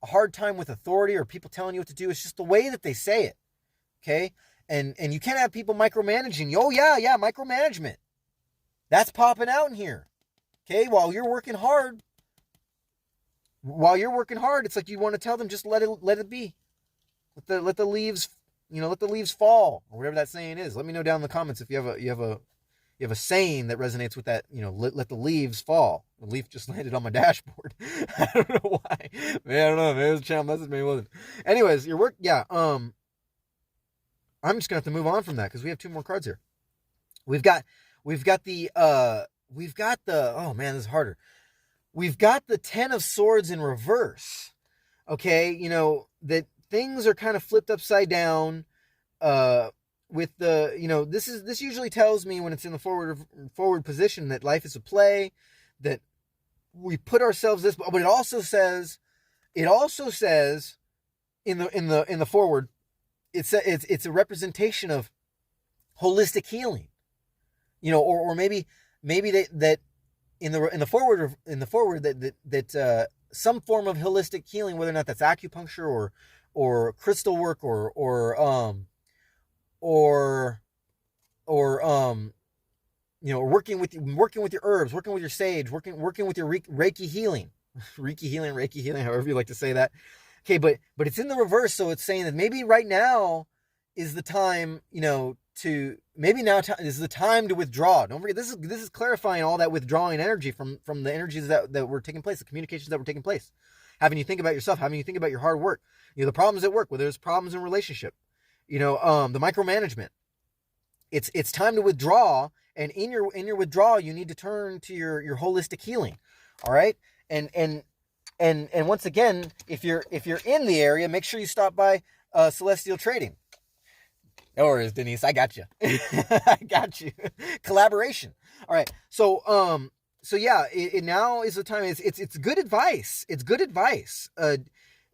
hard time with authority or people telling you what to do. It's just the way that they say it. Okay. And you can't have people micromanaging you. Oh yeah, micromanagement. That's popping out in here. Okay, while you're working hard, it's like you want to tell them just let it be. Let the leaves, let the leaves fall, or whatever that saying is. Let me know down in the comments if you have a saying that resonates with that. Let the leaves fall. The leaf just landed on my dashboard. I don't know why. Man, I don't know. Maybe it was a channel message. Maybe it wasn't. Anyways, your work. Yeah. I'm just gonna have to move on from that because we have 2 more cards here. We've got the oh man, this is harder. We've got the 10 of Swords in reverse. Okay, that things are kind of flipped upside down. With the this usually tells me when it's in the forward position that life is a play, that we put ourselves this, but it also says in the forward. It's a representation of holistic healing, or maybe that in the forward that some form of holistic healing, whether or not that's acupuncture or crystal work or working with your herbs, working with your sage, working with your Reiki healing, Reiki healing, however you like to say that. Okay, but it's in the reverse, so it's saying that maybe right now is the time, is the time to withdraw. Don't forget, this is clarifying all that withdrawing energy from the energies that were taking place, the communications that were taking place. Having you think about yourself, having you think about your hard work, the problems at work, whether there's problems in relationship, the micromanagement. It's time to withdraw, and in your withdrawal, you need to turn to your holistic healing. All right, and once again, if you're in the area, make sure you stop by Celestial Trading. No worries, Denise. I got you. I got you. Collaboration. All right. So yeah, it now is the time. It's good advice. It's good advice.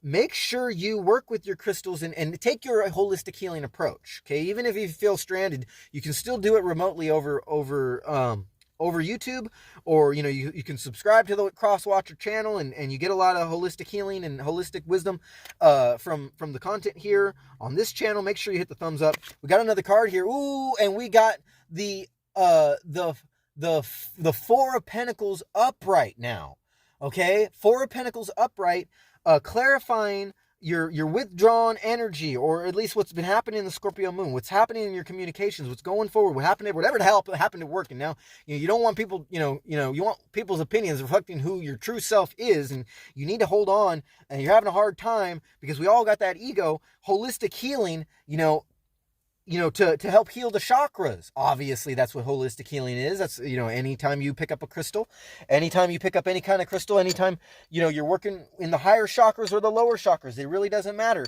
Make sure you work with your crystals and take your holistic healing approach. Okay. Even if you feel stranded, you can still do it remotely over YouTube, or you can subscribe to the Crosswatcher channel and you get a lot of holistic healing and holistic wisdom from the content here on this channel. Make sure you hit the thumbs up. We got another card here. Ooh, and we got the 4 of Pentacles upright now. Okay, 4 of Pentacles upright, clarifying your withdrawn energy, or at least what's been happening in the Scorpio moon, what's happening in your communications, what's going forward, whatever the hell happened to work. And now you don't want people, you want people's opinions reflecting who your true self is, and you need to hold on, and you're having a hard time because we all got that ego. Holistic healing, to help heal the chakras. Obviously, that's what holistic healing is. That's, anytime you pick up a crystal, anytime you pick up any kind of crystal, anytime, you're working in the higher chakras or the lower chakras, it really doesn't matter.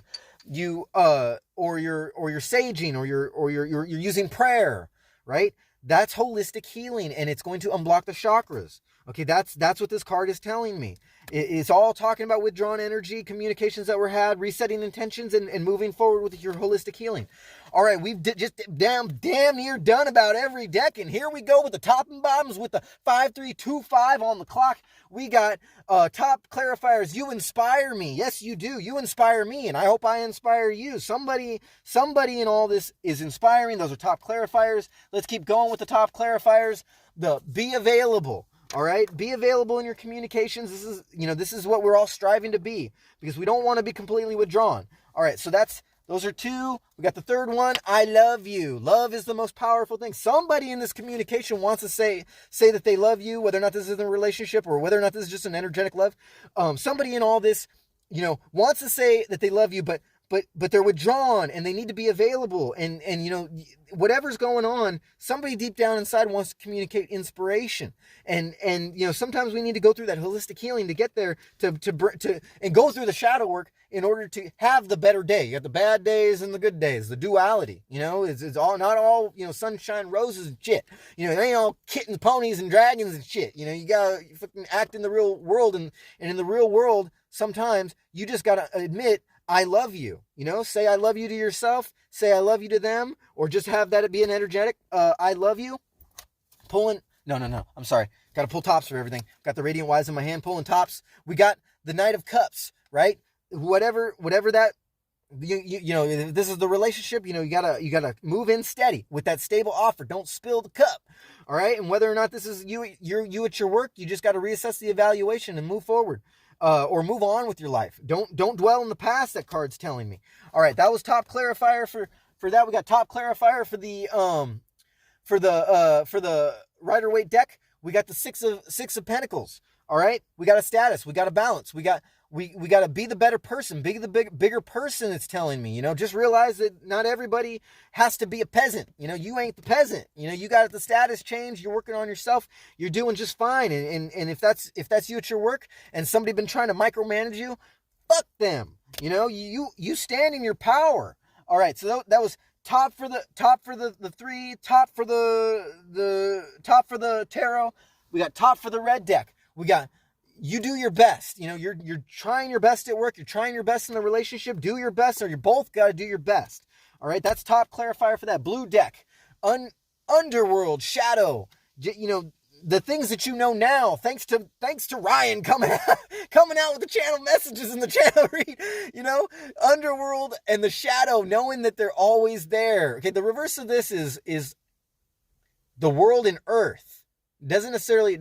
Or you're saging, or you're using prayer, right? That's holistic healing, and it's going to unblock the chakras. Okay, that's what this card is telling me. It's all talking about withdrawn energy, communications that were had, resetting intentions, and moving forward with your holistic healing. All right, we've just damn near done about every deck, and here we go with the top and bottoms with the 5-3-2-5 on the clock. We got top clarifiers. You inspire me. Yes, you do. You inspire me, and I hope I inspire you. Somebody in all this is inspiring. Those are top clarifiers. Let's keep going with the top clarifiers. The be available. All right, be available in your communications. This is what we're all striving to be, because we don't want to be completely withdrawn. All right, so those are 2. We got the third one. I love you. Love is the most powerful thing. Somebody in this communication wants to say that they love you, whether or not this is a relationship or whether or not this is just an energetic love. Somebody in all this, wants to say that they love you, but but they're withdrawn and they need to be available, and you know, whatever's going on, somebody deep down inside wants to communicate inspiration, and you know, sometimes we need to go through that holistic healing to get there, to and go through the shadow work in order to have the better day. You got the bad days and the good days, the duality, you know. It's all, not all, you know, sunshine, roses and shit, you know. It ain't all kittens, ponies and dragons and shit, you know. You gotta fucking act in the real world, and in the real world, sometimes you just gotta admit, I love you, you know. Say I love you to yourself, say I love you to them, or just have that be an energetic I love you. Pulling, no, I'm sorry, gotta pull tops for everything. Got the radiant wise in my hand, pulling tops. We got the Knight of Cups, right? Whatever that, you know, if this is the relationship, you know, you gotta move in steady with that stable offer. Don't spill the cup, all right? And whether or not this is you at your work, you just got to reassess the evaluation and move forward. Or move on with your life. Don't dwell in the past, that card's telling me. All right, that was top clarifier for that. We got top clarifier for the Rider-Waite deck. We got the six of Pentacles. All right, we got a status, we got a balance, we got to be the better person, be the bigger person. It's telling me, you know, just realize that not everybody has to be a peasant. You know, you ain't the peasant. You know, you got the status change. You're working on yourself. You're doing just fine. And if that's you at your work, and somebody been trying to micromanage you, fuck them. You know, you stand in your power. All right, so that was top for the three, top for the tarot. We got top for the red deck. We got, you do your best. You know, you're trying your best at work. You're trying your best in the relationship. Do your best, or you both got to do your best. All right, that's top clarifier for that. Blue deck, underworld, shadow. You know, the things that you know now, thanks to Ryan coming out with the channel messages and the channel read. You know, underworld and the shadow, knowing that they're always there. Okay, the reverse of this is the world and earth. It doesn't necessarily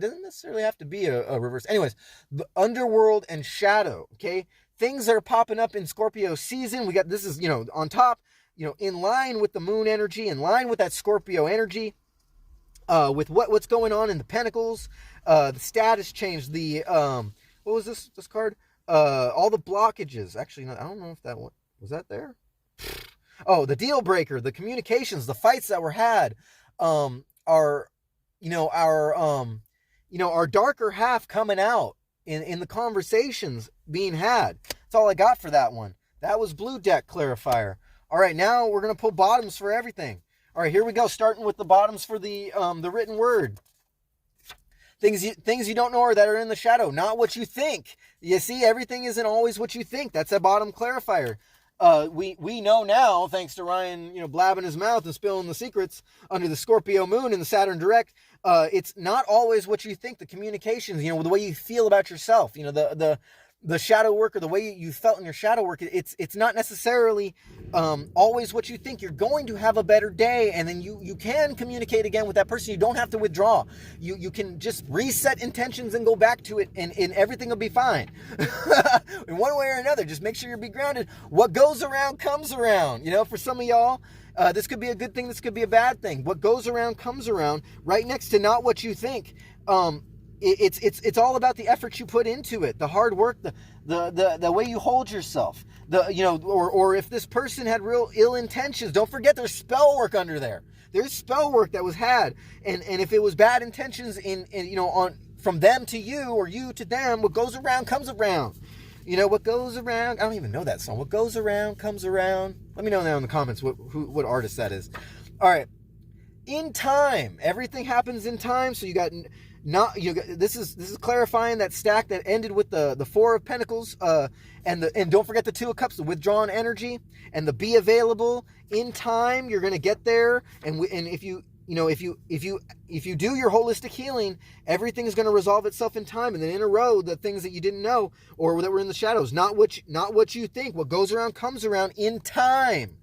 have to be a reverse. Anyways, the underworld and shadow, okay? Things that are popping up in Scorpio season. We got, this is, you know, on top, you know, in line with the moon energy, in line with that Scorpio energy, with what's going on in the Pentacles, the status change, the, what was this card? All the blockages. Actually, I don't know if that one, was that there? Oh, the deal breaker, the communications, the fights that were had, are, you know, our darker half coming out in the conversations being had. That's all I got for that one. That was blue deck clarifier. All right, now we're going to pull bottoms for everything. All right, here we go, starting with the bottoms for the written word. Things you don't know, or that are in the shadow, not what you think. You see, everything isn't always what you think. That's a bottom clarifier. We know now, thanks to Ryan, you know, blabbing his mouth and spilling the secrets under the Scorpio moon and the Saturn direct. It's not always what you think. The communications, you know, the way you feel about yourself, you know, the shadow work, or the way you felt in your shadow work, it's not necessarily always what you think. You're going to have a better day, and then you can communicate again with that person. You don't have to withdraw. You can just reset intentions and go back to it, and everything will be fine. In one way or another, just make sure you're be grounded. What goes around comes around. You know, for some of y'all, this could be a good thing, this could be a bad thing. What goes around comes around, right next to not what you think. It's all about the effort you put into it, the hard work, the way you hold yourself, you know, or if this person had real ill intentions, don't forget there's spell work under there. There's spell work that was had, and if it was bad intentions in you know, from them to you, or you to them, what goes around comes around. You know, what goes around, I don't even know that song. What goes around comes around. Let me know now in the comments what artist that is. All right. In time, everything happens in time. So you got this is clarifying that stack that ended with the Four of Pentacles, and don't forget the Two of Cups, the withdrawn energy, and the be available in time. You're gonna get there, and if you do your holistic healing, everything is going to resolve itself in time. And then in a row, the things that you didn't know, or that were in the shadows, not what you think. What goes around comes around in time.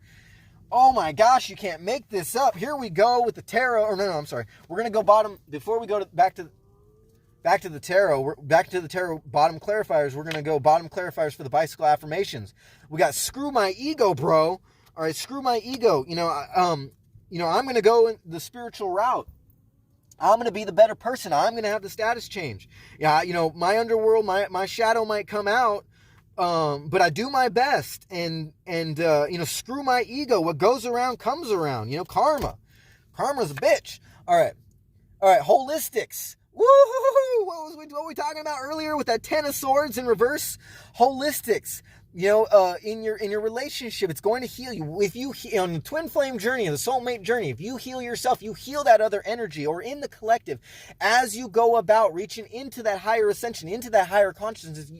Oh my gosh, you can't make this up. Here we go with the tarot. Or no, I'm sorry. We're going to go bottom before we go back to the tarot. We're back to the tarot bottom clarifiers. We're going to go bottom clarifiers for the bicycle affirmations. We got screw my ego, bro. All right, screw my ego. You know, I'm going to go in the spiritual route. I'm going to be the better person. I'm going to have the status change. Yeah, you know, my underworld, my shadow might come out, but I do my best, and screw my ego. What goes around comes around. Karma's a bitch. All right, holistics. Woo! What were we talking about earlier with that 10 of swords in reverse? Holistics. In your relationship, it's going to heal you. If you on the twin flame journey, the soulmate journey, if you heal yourself, you heal that other energy, or in the collective, as you go about reaching into that higher ascension, into that higher consciousness.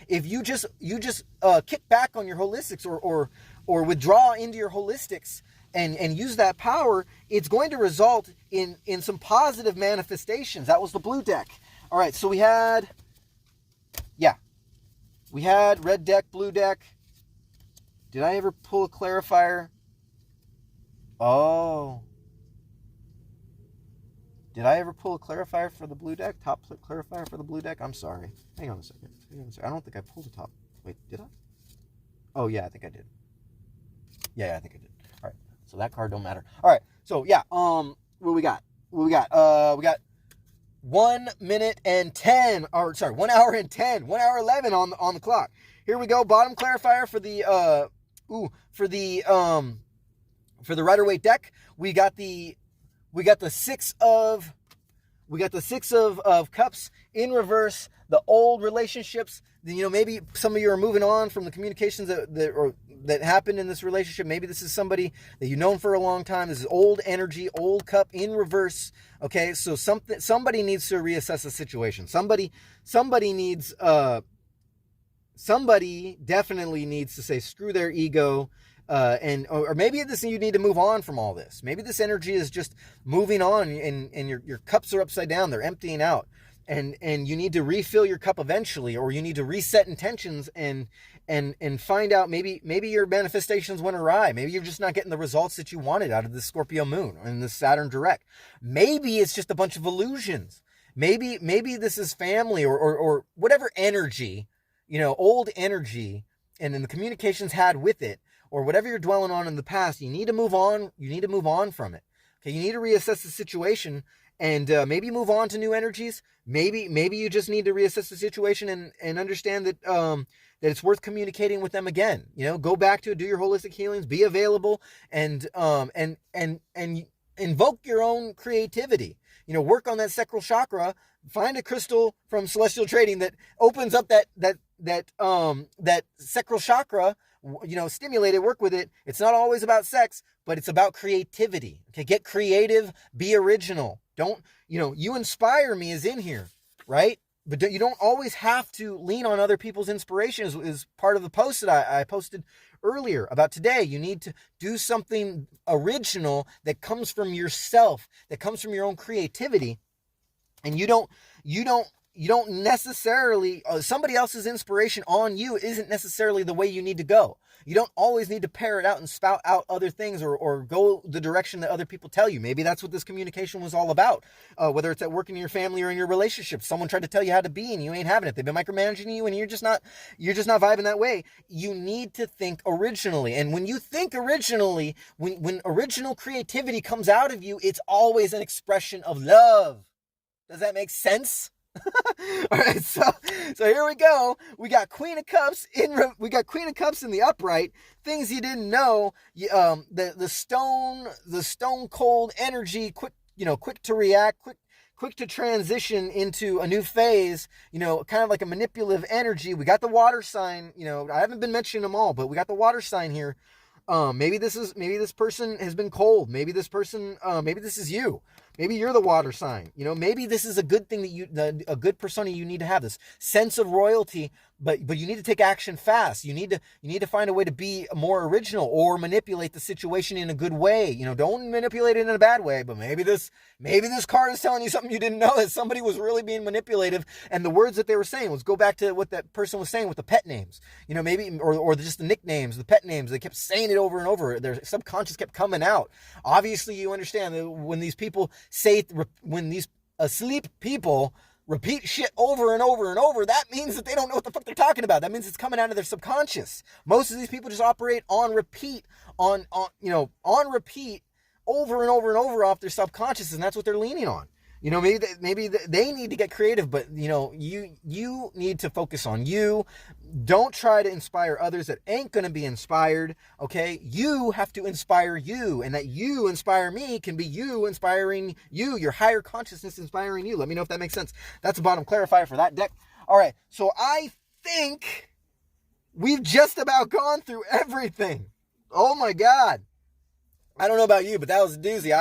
If you just kick back on your holistics, or withdraw into your holistics and use that power, it's going to result in some positive manifestations. That was the blue deck. All right, so we had red deck, blue deck. Did I ever pull a clarifier? Oh. Did I ever pull a clarifier for the blue deck? Top clarifier for the blue deck? I'm sorry. Hang on a second. I don't think I pulled the top. Wait, did I? Oh, yeah, I think I did. Yeah, I think I did. All right. So that card don't matter. All right. So, yeah. What we got? We got 1 minute and 10, or sorry, 1 hour and 10, 1 hour 11 on the clock. Here we go. Bottom clarifier for the Rider-Waite deck. We got the 6 of cups in reverse. The old relationships. Maybe some of you are moving on from the communications that happened in this relationship. Maybe this is somebody that you've known for a long time. This is old energy, old cup in reverse. Okay, so somebody needs to reassess the situation. Somebody definitely needs to say screw their ego, or maybe you need to move on from all this. Maybe this energy is just moving on, and your cups are upside down. They're emptying out. And you need to refill your cup eventually, or you need to reset intentions and find out maybe your manifestations went awry. Maybe you're just not getting the results that you wanted out of the Scorpio moon and the Saturn direct. Maybe it's just a bunch of illusions. Maybe this is family or whatever energy, old energy, and then the communications had with it, or whatever you're dwelling on in the past. You need to move on. You need to move on from it. Okay, you need to reassess the situation. And maybe move on to new energies. Maybe you just need to reassess the situation and understand that that it's worth communicating with them again. Go back to it, do your holistic healings, be available, and invoke your own creativity. Work on that sacral chakra. Find a crystal from Celestial Trading that opens up that sacral chakra. Stimulate it, work with it. It's not always about sex, but it's about creativity. Okay, get creative, be original. You inspire me is in here, right? But you don't always have to lean on other people's inspiration is part of the post that I posted earlier about today. You need to do something original that comes from yourself, that comes from your own creativity. And you don't necessarily, somebody else's inspiration on you isn't necessarily the way you need to go. You don't always need to pair it out and spout out other things or go the direction that other people tell you. Maybe that's what this communication was all about. Whether it's at work, in your family, or in your relationship, someone tried to tell you how to be and you ain't having it. They've been micromanaging you and you're just not vibing that way. You need to think originally. And when you think originally, when original creativity comes out of you, it's always an expression of love. Does that make sense? All right, so here we go. We got Queen of Cups in the upright. Things you didn't know. The stone cold energy, quick to react, quick to transition into a new phase. Kind of like a manipulative energy. We got the water sign. I haven't been mentioning them all, but we got the water sign here. Maybe this person has been cold. Maybe this is you. Maybe you're the water sign. Maybe this is a good thing a good persona you need to have, this sense of royalty, but you need to take action fast. You need to find a way to be more original or manipulate the situation in a good way. Don't manipulate it in a bad way, but maybe this card is telling you something you didn't know, that somebody was really being manipulative, and the words that they were saying, let's go back to what that person was saying with the pet names. Maybe, or just the nicknames, the pet names, they kept saying it over and over. Their subconscious kept coming out. Obviously, you understand that when these asleep people repeat shit over and over and over, that means that they don't know what the fuck they're talking about. That means it's coming out of their subconscious. Most of these people just operate on repeat, on repeat over and over and over off their subconscious, and that's what they're leaning on. You know, maybe they need to get creative, but you know, you need to focus on you. Don't try to inspire others that ain't going to be inspired, okay? You have to inspire you, and that you inspire me can be you inspiring you, your higher consciousness inspiring you. Let me know if that makes sense. That's the bottom clarifier for that deck. All right, so I think we've just about gone through everything. Oh my God. I don't know about you, but that was a doozy.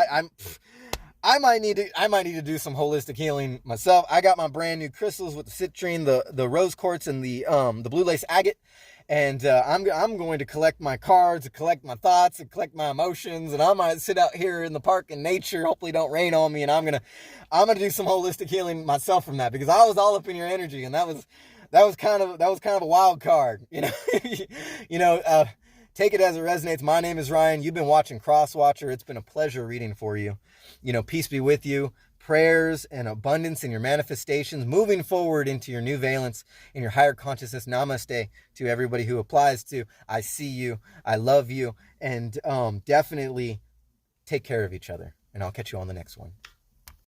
I might need to do some holistic healing myself. I got my brand new crystals with the citrine, the rose quartz, and the blue lace agate, and I'm going to collect my cards, and collect my thoughts, and collect my emotions, and I might sit out here in the park in nature. Hopefully, don't rain on me, and I'm gonna do some holistic healing myself from that, because I was all up in your energy, and that was kind of a wild card, you know. you know. Take it as it resonates. My name is Ryan. You've been watching Crosswatcher. It's been a pleasure reading for you. You know, peace be with you. Prayers and abundance in your manifestations. Moving forward into your new valence in your higher consciousness. Namaste to everybody who applies to. I see you. I love you. And definitely take care of each other. And I'll catch you on the next one.